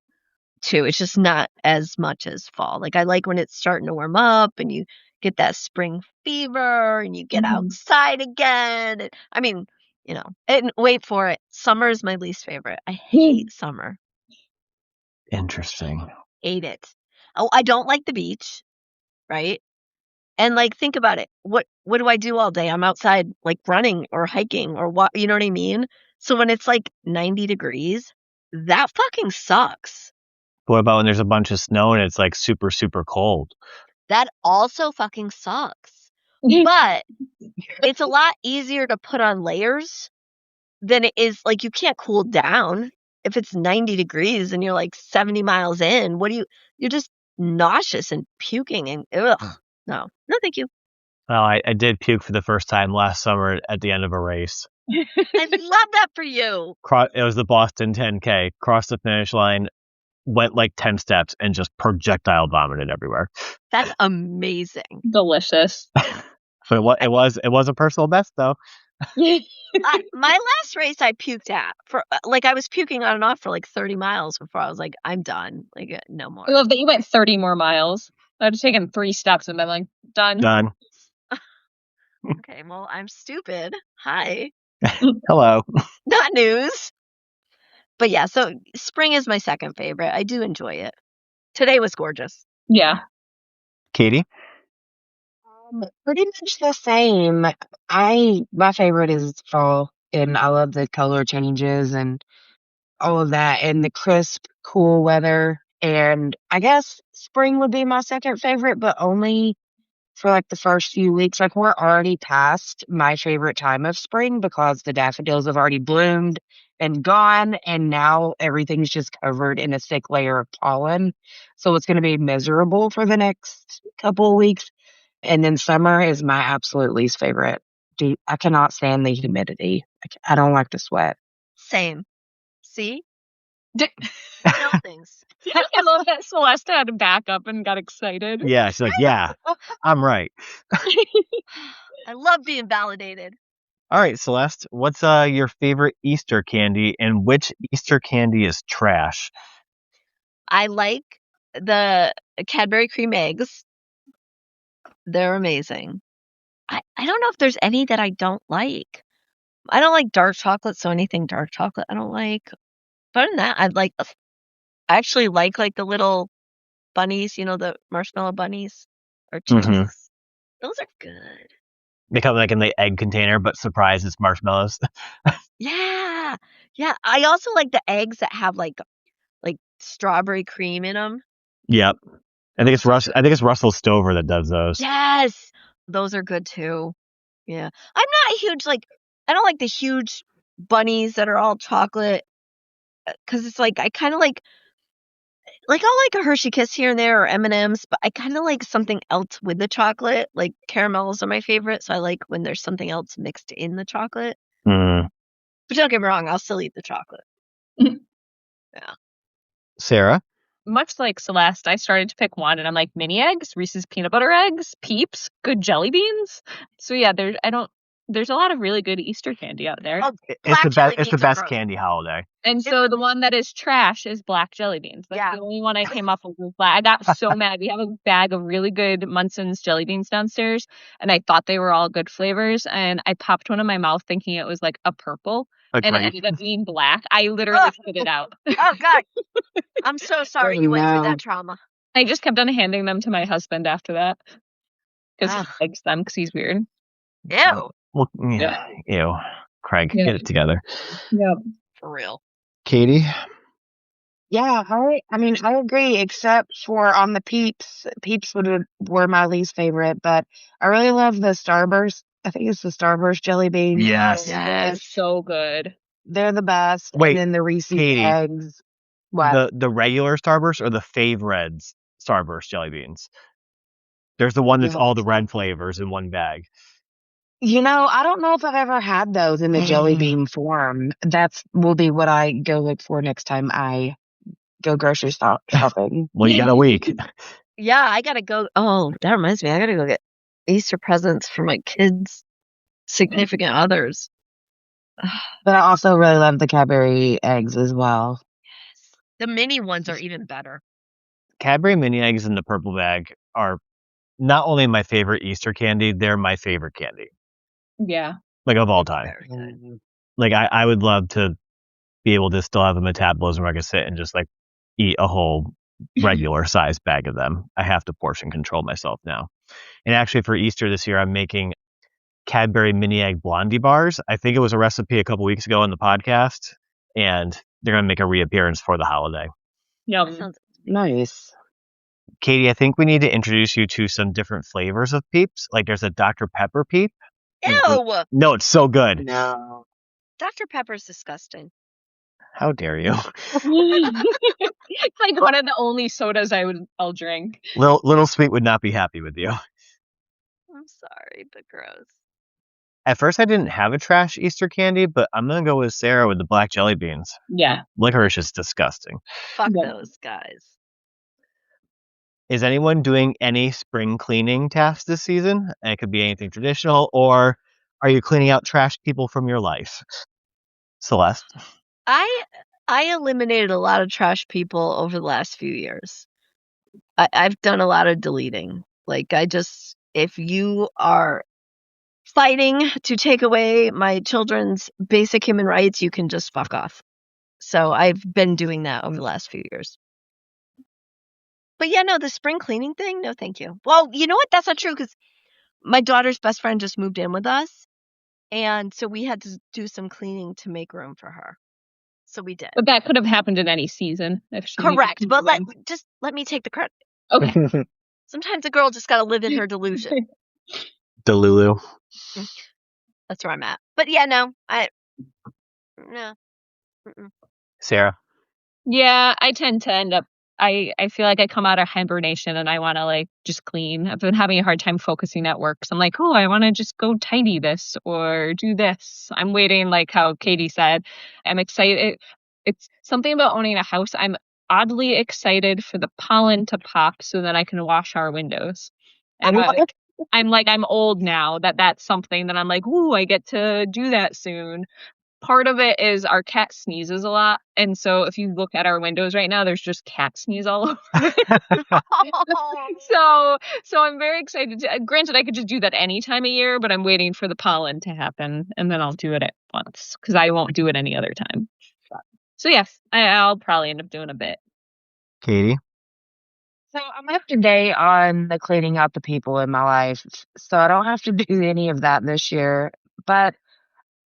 too. It's just not as much as fall. Like, I like when it's starting to warm up and you get that spring fever and you get outside again. I mean, and wait for it. Summer is my least favorite. I hate summer. Interesting. Hate it. Oh, I don't like the beach, right? And like, think about it. What do I do all day? I'm outside like running or hiking or what, you know what I mean? So when it's like 90 degrees, that fucking sucks. What about when there's a bunch of snow and it's like super, super cold? That also fucking sucks. But it's a lot easier to put on layers than it is, like, you can't cool down if it's 90 degrees and you're like 70 miles in. You're just nauseous and puking and ugh. No, thank you. Well, I did puke for the first time last summer at the end of a race. I love that for you. It was the Boston 10K. Crossed the finish line, went like 10 steps, and just projectile vomited everywhere. That's amazing. Delicious. But it was a personal best, though. My last race I puked at for like, I was puking on and off for like 30 miles before I was like, I'm done. Like, no more. I love that you went 30 more miles. I'd have taken 3 steps and been like, done. Okay, well, I'm stupid. Hi. Hello. Not news. But yeah, so spring is my second favorite. I do enjoy it. Today was gorgeous. Yeah. Katie? Pretty much the same. My favorite is fall, and I love the color changes and all of that, and the crisp, cool weather. And I guess spring would be my second favorite, but only for like the first few weeks. Like, we're already past my favorite time of spring because the daffodils have already bloomed and gone, and now everything's just covered in a thick layer of pollen. So it's going to be miserable for the next couple of weeks. And then summer is my absolute least favorite. I cannot stand the humidity. I don't like the sweat. Same. See? Little things. I love that Celeste had to back up and got excited. Yeah, she's like, yeah, I'm right. I love being validated. All right, Celeste, what's your favorite Easter candy, and which Easter candy is trash? I like the Cadbury cream eggs. They're amazing. I don't know if there's any that I don't like. I don't like dark chocolate, so anything dark chocolate I don't like. But other than that, I actually like the little bunnies, the marshmallow bunnies or chicks. Mm-hmm. Those are good. They come like in the egg container, but surprise, it's marshmallows. Yeah. Yeah. I also like the eggs that have like strawberry cream in them. Yep. I think it's Russell Stover that does those. Yes. Those are good too. Yeah. I'm not a huge I don't like the huge bunnies that are all chocolate because it's I kind of I'll like a Hershey Kiss here and there or M&Ms, but I kind of like something else with the chocolate. Like caramels are my favorite, so I like when there's something else mixed in the chocolate. Mm. But don't get me wrong, I'll still eat the chocolate. Yeah. Sarah? Much like Celeste, I started to pick one, and I'm like, mini eggs, Reese's peanut butter eggs, Peeps, good jelly beans. So yeah, there's a lot of really good Easter candy out there. Oh, It's the best candy holiday. And so the one that is trash is black jelly beans. That's the only one I came up with was black. I got so mad. We have a bag of really good Munson's jelly beans downstairs, and I thought they were all good flavors, and I popped one in my mouth thinking it was like a purple, and it ended up being black. I literally spit it out. Oh, God. I'm so sorry you went through that trauma. I just kept on handing them to my husband after that because he likes them because he's weird. Ew. Well, yeah. Ew. Craig, get it together. Yep. For real. Katie? Yeah, I mean, I agree, except for on the Peeps. Peeps were my least favorite, but I really love the Starburst. I think it's the Starburst jelly beans. Yes. They're so good. They're the best. Wait, and then the Reese's Katie, eggs. What? The regular Starburst or the Fave Reds Starburst jelly beans? There's the one that's all the red flavors in one bag. I don't know if I've ever had those in the jelly bean form. Will be what I go look for next time I go grocery shopping. Well, you got a week. Yeah, I gotta go. Oh, that reminds me. I gotta go get Easter presents for my kids' significant others. But I also really love the Cadbury eggs as well. Yes. The mini ones are even better. Cadbury mini eggs in the purple bag are not only my favorite Easter candy, they're my favorite candy. Yeah. Like of all time. Like I would love to be able to still have a metabolism where I can sit and just eat a whole regular size bag of them. I have to portion control myself now. And actually for Easter this year, I'm making Cadbury mini egg blondie bars. I think it was a recipe a couple weeks ago on the podcast, and they're going to make a reappearance for the holiday. Yeah. Sounds nice. Katie, I think we need to introduce you to some different flavors of Peeps. Like there's a Dr. Pepper Peep. Ew! No, it's so good. No. Dr. Pepper's disgusting. How dare you? It's like one of the only sodas I'll drink. Little Sweet would not be happy with you. I'm sorry, but gross. At first, I didn't have a trash Easter candy, but I'm going to go with Sarah with the black jelly beans. Yeah. Licorice is disgusting. Fuck those guys. Is anyone doing any spring cleaning tasks this season? And it could be anything traditional, or are you cleaning out trash people from your life? Celeste? I eliminated a lot of trash people over the last few years. I've done a lot of deleting. If you are fighting to take away my children's basic human rights, you can just fuck off. So I've been doing that over the last few years. But yeah, no, the spring cleaning thing, no thank you. Well, you know what? That's not true because my daughter's best friend just moved in with us. And so we had to do some cleaning to make room for her. So we did. But that could have happened in any season. Correct. But let me take the credit. Okay. Sometimes a girl just got to live in her delusion. Delulu. That's where I'm at. But yeah, no. No. Mm-mm. Sarah? Yeah, I tend to end up, I feel like I come out of hibernation and I want to just clean. I've been having a hard time focusing at work. So I'm like, I want to just go tidy this or do this. I'm waiting, like how Katie said. I'm excited. it's something about owning a house. I'm oddly excited for the pollen to pop so that I can wash our windows. And I'm old now that's something that I'm like, ooh, I get to do that soon. Part of it is our cat sneezes a lot. And so if you look at our windows right now, there's just cat sneeze all over it. So I'm very excited. Granted, I could just do that any time of year, but I'm waiting for the pollen to happen. And then I'll do it at once because I won't do it any other time. So yes, I'll probably end up doing a bit. Katie? So I'm up to date on the cleaning out the people in my life, so I don't have to do any of that this year. But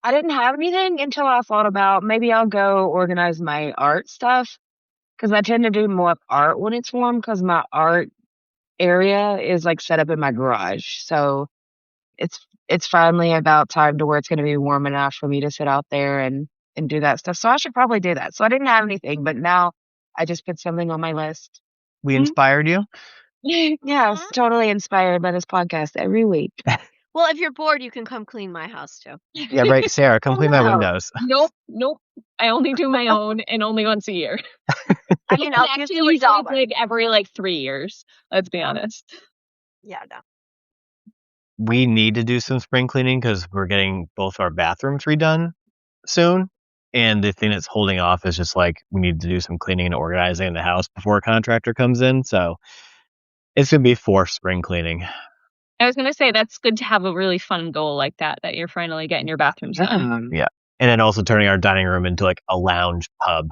I didn't have anything until I thought about maybe I'll go organize my art stuff because I tend to do more art when it's warm because my art area is like set up in my garage. So it's finally about time to where it's going to be warm enough for me to sit out there and do that stuff. So I should probably do that. So I didn't have anything, but now I just put something on my list. We inspired you? Yes, totally inspired by this podcast every week. Well, if you're bored, you can come clean my house too. Yeah, right, Sarah. Come clean my No. windows. Nope. I only do my own and only once a year. I mean, I'll give you $1. like every 3 years. Let's be honest. Yeah, no. We need to do some spring cleaning because we're getting both our bathrooms redone soon. And the thing that's holding off is just like we need to do some cleaning and organizing in the house before a contractor comes in. So it's going to be forced spring cleaning. I was going to say that's good to have a really fun goal like that you're finally getting your bathrooms done. Yeah. And then also turning our dining room into like a lounge pub.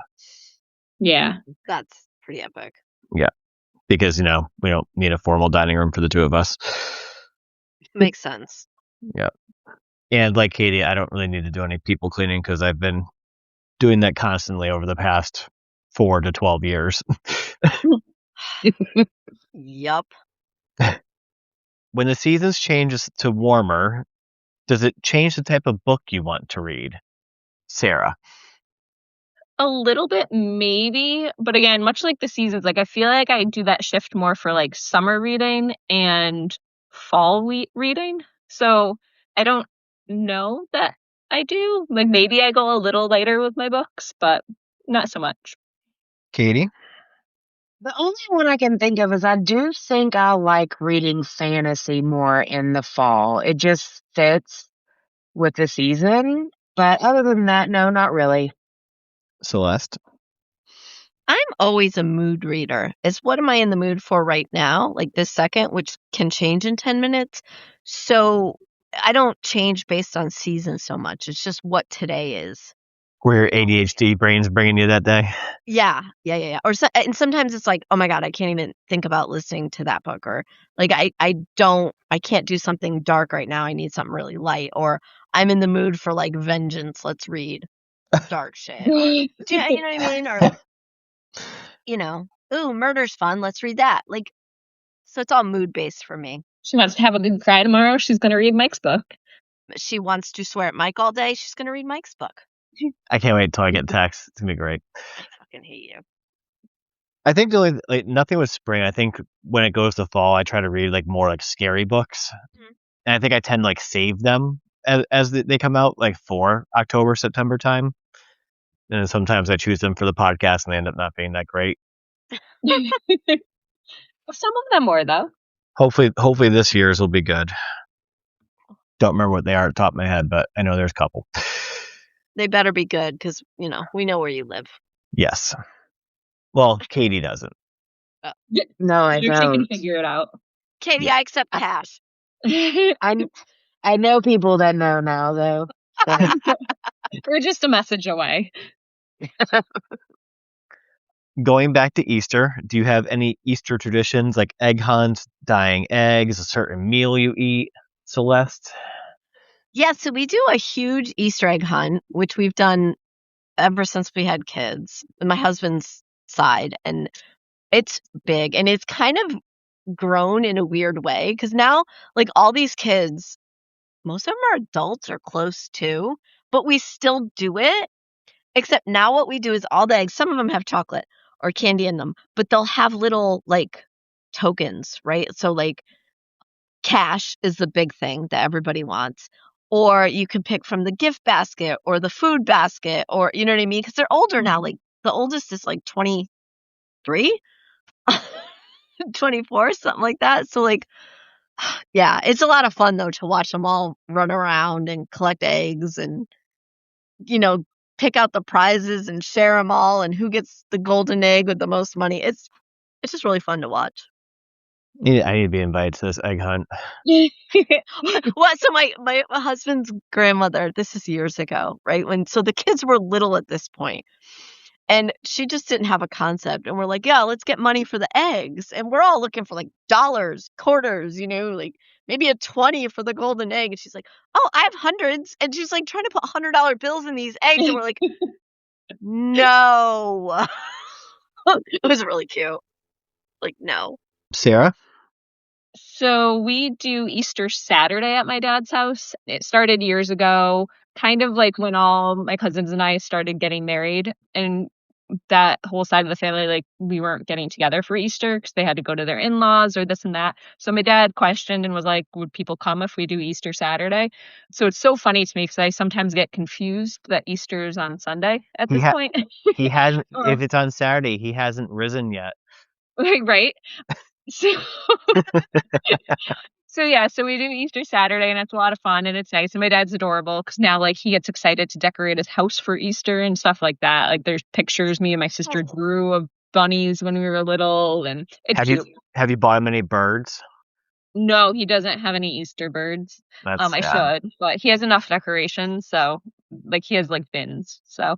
Yeah. That's pretty epic. Yeah. Because, we don't need a formal dining room for the two of us. Makes sense. Yeah. And like Katie, I don't really need to do any people cleaning because I've been doing that constantly over the past 4 to 12 years. Yup. When the seasons changes to warmer, does it change the type of book you want to read? Sarah? A little bit, maybe. But again, much like the seasons, I feel like I do that shift more for summer reading and fall reading. So I don't know that I do. Maybe I go a little lighter with my books, but not so much. Katie? The only one I can think of is I do think I like reading fantasy more in the fall. It just fits with the season. But other than that, no, not really. Celeste? I'm always a mood reader. It's what am I in the mood for right now, like this second, which can change in 10 minutes. So I don't change based on season so much. It's just what today is. Where your ADHD brain's bringing you that day? Yeah. And sometimes it's like, oh my God, I can't even think about listening to that book. Or I can't do something dark right now. I need something really light. Or I'm in the mood for vengeance. Let's read dark shit. Or, you know what I mean? Or, ooh, murder's fun. Let's read that. So it's all mood based for me. She wants to have a good cry tomorrow. She's going to read Mike's book. She wants to swear at Mike all day. She's going to read Mike's book. I can't wait until I get text. It's going to be great. I fucking hate you. I think the only, nothing with spring. I think when it goes to fall, I try to read more scary books. Mm-hmm. And I think I tend to save them as they come out for October, September time. And sometimes I choose them for the podcast and they end up not being that great. Some of them were though. Hopefully this year's will be good. Don't remember what they are at the top of my head, but I know there's a couple. They better be good because, we know where you live. Yes. Well, Katie doesn't. No, I don't. She can figure it out. Katie, I accept cash. I know people that know now, though. So. We're just a message away. Going back to Easter, do you have any Easter traditions like egg hunts, dyeing eggs, a certain meal you eat? Celeste? Yeah, so we do a huge Easter egg hunt, which we've done ever since we had kids, on my husband's side. And it's big and it's kind of grown in a weird way because now, all these kids, most of them are adults or close to, but we still do it. Except now what we do is all the eggs, some of them have chocolate or candy in them, but they'll have little tokens, right? So cash is the big thing that everybody wants. or you can pick from the gift basket or the food basket, or you know what I mean? Because they're older now. Like the oldest is like 23, 24, something like that. So like, yeah, it's a lot of fun though to watch them all run around and collect eggs and, pick out the prizes and share them all and who gets the golden egg with the most money. It's just really fun to watch. I need to be invited to this egg hunt. What? So my husband's grandmother, this is years ago, right? So the kids were little at this point, and she just didn't have a concept. And we're like, yeah, let's get money for the eggs. And we're all looking for like dollars, quarters, like maybe a 20 for the golden egg. And she's like, oh, I have hundreds. And she's like trying to put $100 bills in these eggs. And we're like, no. It was really cute. Like, no. Sarah? So we do Easter Saturday at my dad's house. It started years ago, kind of like when all my cousins and I started getting married, and that whole side of the family, like we weren't getting together for Easter because they had to go to their in-laws or this and that. So my dad questioned and was like, would people come if we do Easter Saturday? So it's so funny to me because I sometimes get confused that Easter is on Sunday at this point. He hasn't, if it's on Saturday, he hasn't risen yet. Right? So yeah, so we do Easter Saturday, and it's a lot of fun, and it's nice. And my dad's adorable because now, like, he gets excited to decorate his house for Easter and stuff like that. Like, there's pictures me and my sister drew of bunnies when we were little, and it's cute. Have you bought him any birds? No, he doesn't have any Easter birds. I should, but he has enough decorations, so like he has like bins. So,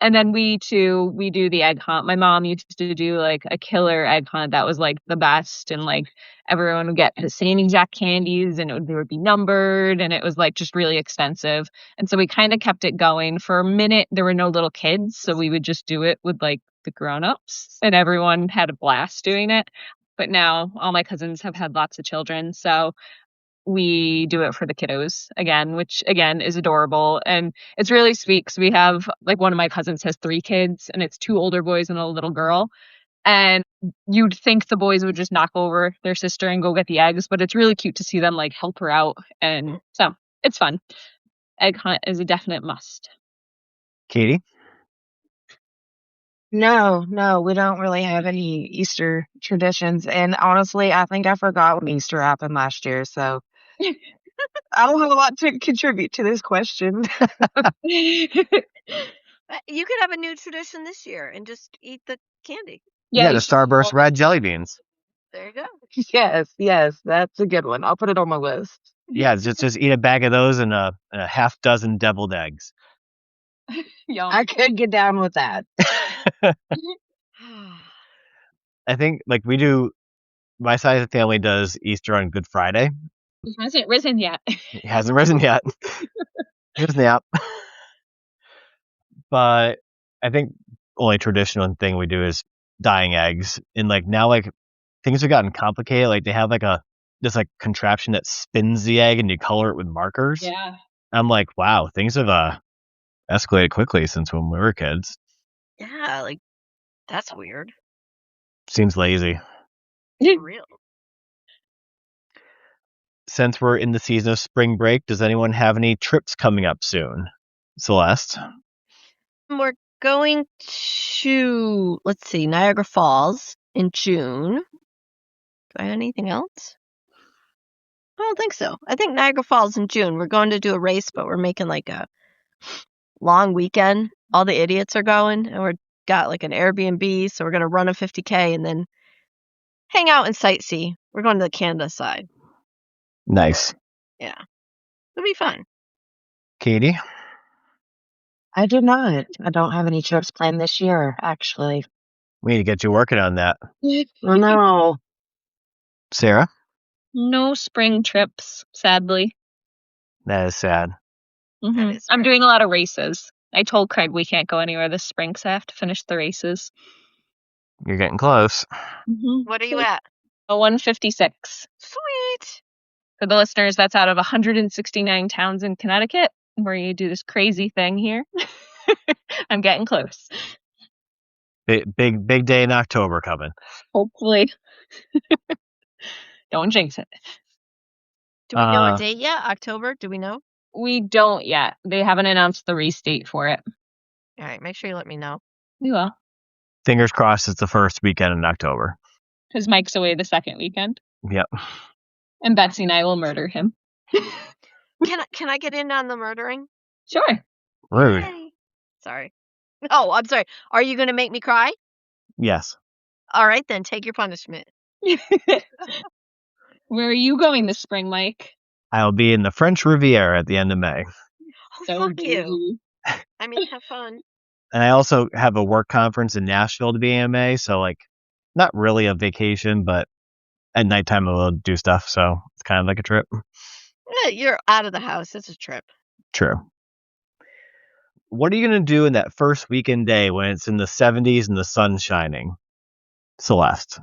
and then we do the egg hunt. My mom used to do like a killer egg hunt that was like the best, and like everyone would get the same exact candies, and they would be numbered, and it was like just really expensive. And so we kind of kept it going for a minute. There were no little kids, so we would just do it with like the grown-ups, and everyone had a blast doing it. But now all my cousins have had lots of children, so we do it for the kiddos again, which again is adorable. And it's really sweet because we have, like, one of my cousins has 3 kids, and it's 2 older boys and a little girl. And you'd think the boys would just knock over their sister and go get the eggs, but it's really cute to see them like help her out. And so it's fun. Egg hunt is a definite must. Katie? No, we don't really have any Easter traditions. And honestly, I think I forgot when Easter happened last year. So I don't have a lot to contribute to this question. You could have a new tradition this year and just eat the candy. Yeah, the Starburst red jelly beans. There you go. Yes, that's a good one. I'll put it on my list. Yeah, just eat a bag of those and a half dozen deviled eggs. Yum. I could get down with that. I think like we do, my side of the family does Easter on Good Friday. It hasn't risen yet. It hasn't risen yet. Here's the app. But I think only traditional thing we do is dyeing eggs. And like now, like things have gotten complicated. Like they have like this like contraption that spins the egg and you color it with markers. Yeah. I'm like, wow, things have escalated quickly since when we were kids. Yeah, like that's weird. Seems lazy. For real. Since we're in the season of spring break, does anyone have any trips coming up soon? Celeste? We're going to, let's see, Niagara Falls in June. Do I have anything else? I don't think so. I think Niagara Falls in June. We're going to do a race, but we're making like a long weekend. All the idiots are going, and we're got like an Airbnb, so we're going to run a 50K and then hang out and sightsee. We're going to the Canada side. Nice. Yeah. It'll be fun. Katie? I do not. I don't have any trips planned this year, actually. We need to get you working on that. Oh, no. Sarah? No spring trips, sadly. That is sad. Mm-hmm. That is I'm sad. doing a lot of races. I told Craig we can't go anywhere this spring because I have to finish the races. You're getting close. Mm-hmm. What are you at? A 156. Sweet. For the listeners, that's out of 169 towns in Connecticut where you do this crazy thing here. I'm getting close. Big day in October coming. Hopefully. Don't jinx it. Do we know a date yet? October? Do we know? We don't yet. They haven't announced the race date for it. All right, make sure you let me know. We will. Fingers crossed it's the first weekend in October. Because Mike's away the second weekend. Yep. And Betsy and I will murder him. Can I get in on the murdering? Sure. Rude. Yay. Sorry. Oh, I'm sorry. Are you going to make me cry? Yes. All right, then take your punishment. Where are you going this spring, Mike? I'll be in the French Riviera at the end of May. Oh, So fuck you. bougie. I mean, have fun. And I also have a work conference in Nashville to be in May. So, like, not really a vacation, but at nighttime I will do stuff. So it's kind of like a trip. Yeah, you're out of the house. It's a trip. True. What are you going to do in that first weekend day when it's in the 70s and the sun's shining? Celeste.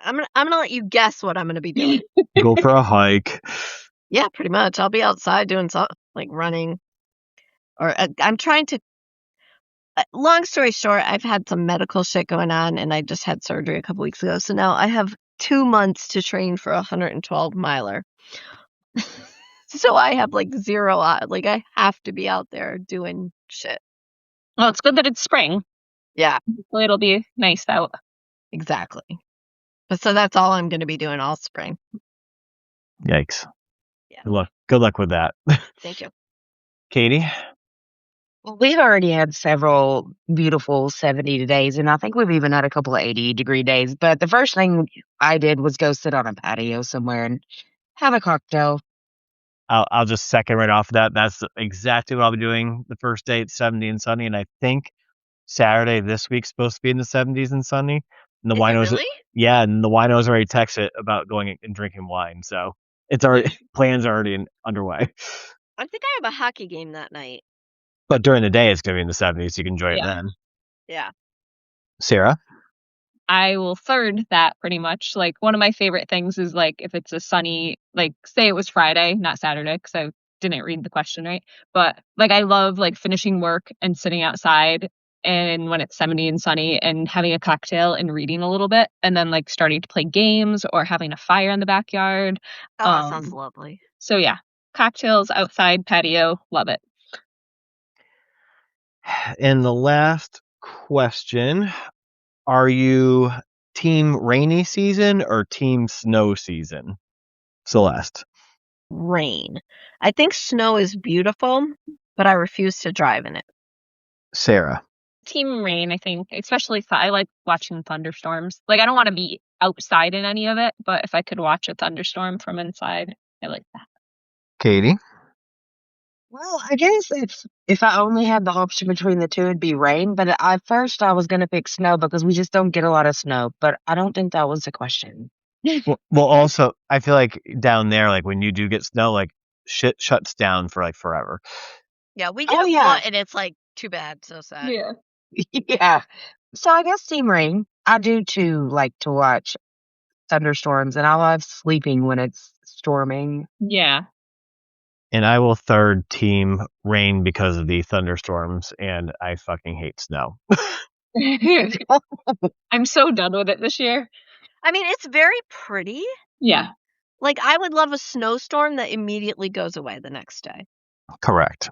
I'm gonna let you guess what I'm gonna be doing. Go for a hike. Yeah, pretty much. I'll be outside doing something like running, or I'm trying to. Long story short, I've had some medical shit going on, and I just had surgery a couple weeks ago. So now I have 2 months to train for a 112 miler. So I have like zero. Like I have to be out there doing shit. Well, it's good that it's spring. Yeah, Hopefully it'll be nice out. exactly. But so that's all I'm going to be doing all spring. Yikes. Yeah. Good luck with that. Thank you. Katie? Well, we've already had several beautiful 70 days, and I think we've even had a couple of 80-degree days. But the first thing I did was go sit on a patio somewhere and have a cocktail. I'll just second right off of that. That's exactly what I'll be doing the first day. It's 70 and sunny, and I think Saturday this week's supposed to be in the 70s and sunny. And the Is it winos, really? yeah, and the winos already texted about going and drinking wine, so it's already plans are already underway. I think I have a hockey game that night. But during the day, it's going to be in the 70s. So you can enjoy it Yeah. then. Yeah. Sarah? I will third that pretty much. Like, one of my favorite things is, like, if it's a sunny, like, say it was Friday, not Saturday, because I didn't read the question right. But, like, I love, like, finishing work and sitting outside and when it's 70 and sunny and having a cocktail and reading a little bit and then, like, starting to play games or having a fire in the backyard. Oh, that sounds lovely. So, yeah, cocktails, outside, patio, love it. And the last question, are you team rainy season or team snow season? Celeste. Rain. I think snow is beautiful, but I refuse to drive in it. Sarah. Team rain, I think, especially I like watching thunderstorms. Like, I don't want to be outside in any of it, but if I could watch a thunderstorm from inside, I like that. Katie. Well, I guess if I only had the option between the two, it'd be rain. But at first, I was going to pick snow because we just don't get a lot of snow. But I don't think that was the question. Well, also, I feel like down there, like when you do get snow, like shit shuts down for like forever. Yeah, we get Oh, a yeah. foot, and it's like too bad, so sad. Yeah. Yeah. So I guess team rain. I do too like to watch thunderstorms, and I love sleeping when it's storming. Yeah. And I will third team rain because of the thunderstorms, and I fucking hate snow. I'm so done with it this year. I mean, it's very pretty. Yeah. Like, I would love a snowstorm that immediately goes away the next day. Correct.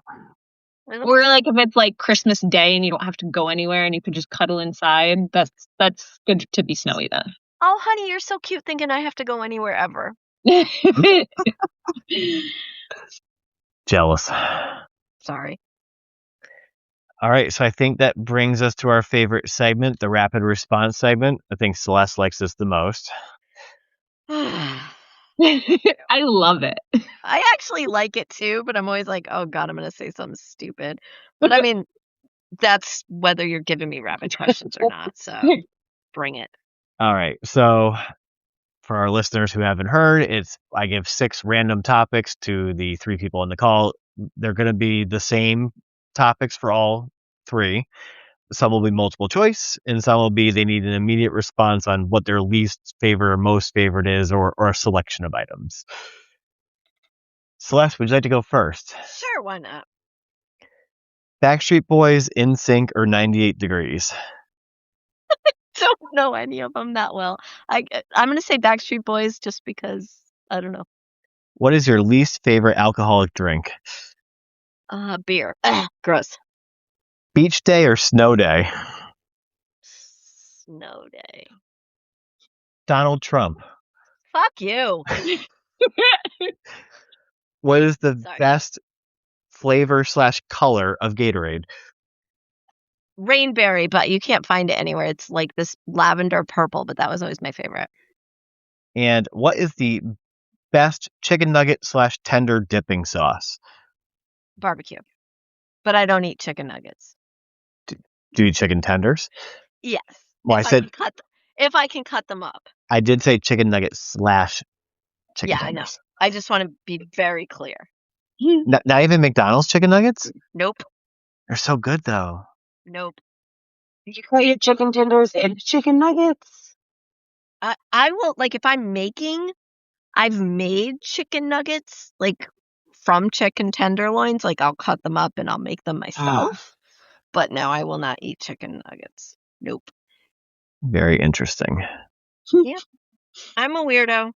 Or like if it's like Christmas Day and you don't have to go anywhere and you can just cuddle inside, that's good to be snowy then. Oh, honey, you're so cute thinking I have to go anywhere ever. Jealous. Sorry. All right, so I think that brings us to our favorite segment, the rapid response segment. I think Celeste likes this the most. I I love it. actually like it too, but I'm always like, oh God, I'm going to say something stupid. But I mean, that's whether you're giving me rapid questions or not. So bring it. All right, so for our listeners who haven't heard, I give 6 random topics to the 3 people on the call. They're going to be the same topics for all 3. Some will be multiple choice, and some will be they need an immediate response on what their least favorite or most favorite is, or a selection of items. Celeste, would you like to go first? Sure, why not? Backstreet Boys, NSYNC, or 98 Degrees? Don't know any of them that well. I'm going to say Backstreet Boys just because, I don't know. What is your least favorite alcoholic drink? Beer. Gross. Beach day or snow day? Snow day. Donald Trump. Fuck you. What is the Sorry. best flavor/color of Gatorade? Rainberry, but you can't find it anywhere. It's like this lavender purple, but that was always my favorite. And what is the best chicken nugget/tender dipping sauce? Barbecue. But I don't eat chicken nuggets. Do you eat chicken tenders? Yes. Well, If I can cut them up. I did say chicken nugget/chicken I know. tenders. I just want to be very clear. Not even McDonald's chicken nuggets? Nope. They're so good, though. Nope. You cut your chicken tenders into chicken nuggets? I will, like, if I'm making, I've made chicken nuggets, like, from chicken tenderloins. Like, I'll cut them up and I'll make them myself. But no, I will not eat chicken nuggets. Nope. Very interesting. Yeah. I'm a weirdo.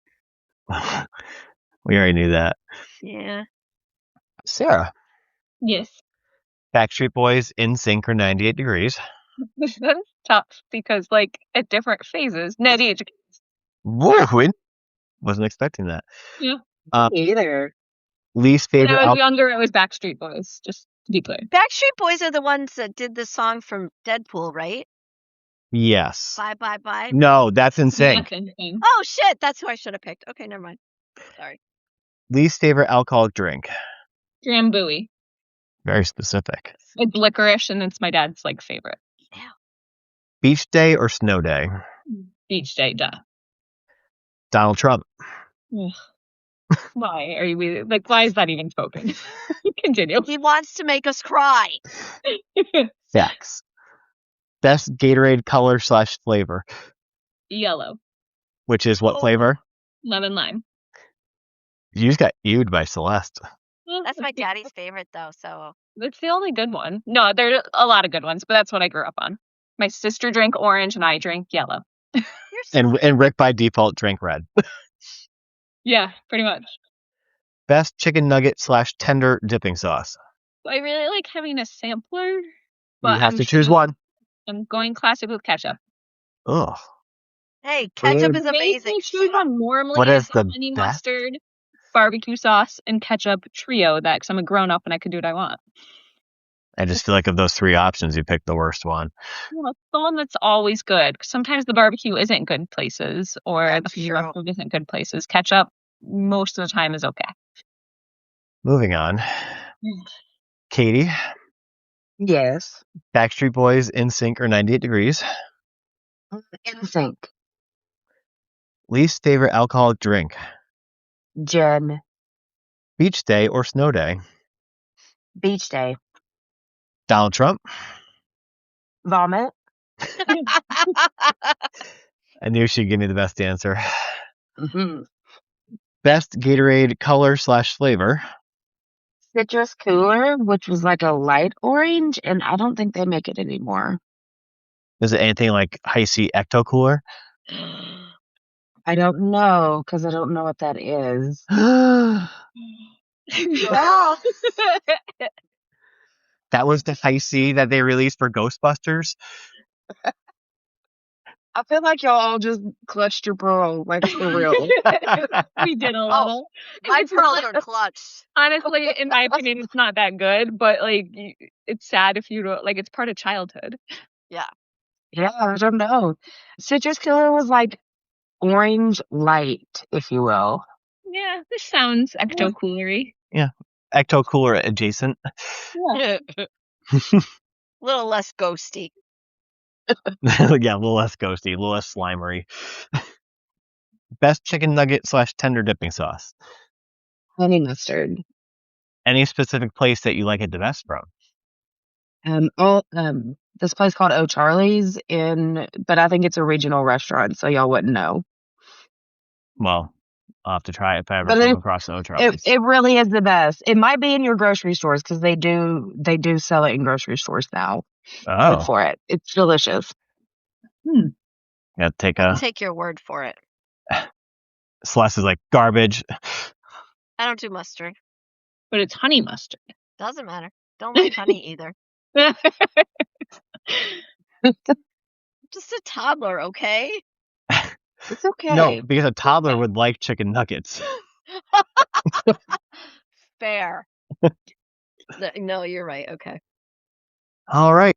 We already knew that. Yeah. Sarah. Yes. Backstreet Boys, NSYNC, or 98 Degrees? That's tough because, like, at different phases. Nettie, Whoa, wasn't expecting that. Yeah. Me either. Least when favorite I was younger, it was Backstreet Boys, just to be clear. Backstreet Boys are the ones that did the song from Deadpool, right? Yes. Bye, bye, bye. No, that's NSYNC. That's insane. Oh, shit. That's who I should have picked. Okay, never mind. Sorry. Least favorite alcoholic drink? Drambuie. Very specific. It's licorice, and it's my dad's, like, favorite. Beach day or snow day? Beach day, duh. Donald Trump. Ugh. Why are you, like, why is that even spoken? Continue. He wants to make us cry. Facts. Best Gatorade color/flavor? Yellow. Which is what Oh. flavor? Lemon lime. You just got ewed by Celeste. That's my daddy's favorite, though, so. That's the only good one. No, there are a lot of good ones, but that's what I grew up on. My sister drank orange and I drank yellow. You're so And Rick by default drank red. Yeah, pretty much. Best chicken nugget/tender dipping sauce? I really like having a sampler, You but have I'm to choose sure- one. I'm going classic with ketchup. Ugh. Hey, ketchup Weird. is amazing. Main food one normally What is the honey best? mustard, barbecue sauce, and ketchup trio. That because I'm a grown up and I can do what I want. I just feel like of those three options, you picked the worst one. Well, it's the one that's always good. 'Cause sometimes the barbecue isn't good places, or That's the true. food isn't good places. Ketchup most of the time is okay. Moving on. Katie, Yes. Backstreet Boys, NSYNC, or 98 Degrees? NSYNC. Least favorite alcoholic drink? Jen. Beach day or snow day? Beach day. Donald Trump? Vomit. I knew she'd give me the best answer. Mm-hmm. Best Gatorade color/flavor? Citrus Cooler, which was like a light orange, and I don't think they make it anymore. Is it anything like Hi-C Ecto Cooler? I don't know, because I don't know what that is. That was the Hi-C that they released for Ghostbusters? I feel like y'all all just clutched your pearl, like for real. We did a little. My pearls are clutched. Honestly, in my opinion, it's not that good, but like, it's sad if you don't like. It's part of childhood. Yeah, I don't know. Citrus Killer was like orange light, if you will. Yeah, this sounds ecto coolery. Ecto Cooler adjacent. Yeah. Little less ghosty. Yeah, a little less ghosty, a little less slimery. Best chicken nugget/tender dipping sauce? Honey mustard. Any specific place that you like it the best from? This place called O'Charlie's but I think it's a regional restaurant, so y'all wouldn't know. Well, I'll have to try it if I ever But come across the O'Charlie's. It really is the best. It might be in your grocery stores because they do sell it in grocery stores now. Look Oh, for it. It's delicious. yeah, I'll take your word for it. Celeste is like garbage. I don't do mustard. But it's honey mustard. Doesn't matter. Don't like honey either. Just a toddler, okay? It's okay. No, because a toddler would like chicken nuggets. Fair. No, you're right. Okay. All right.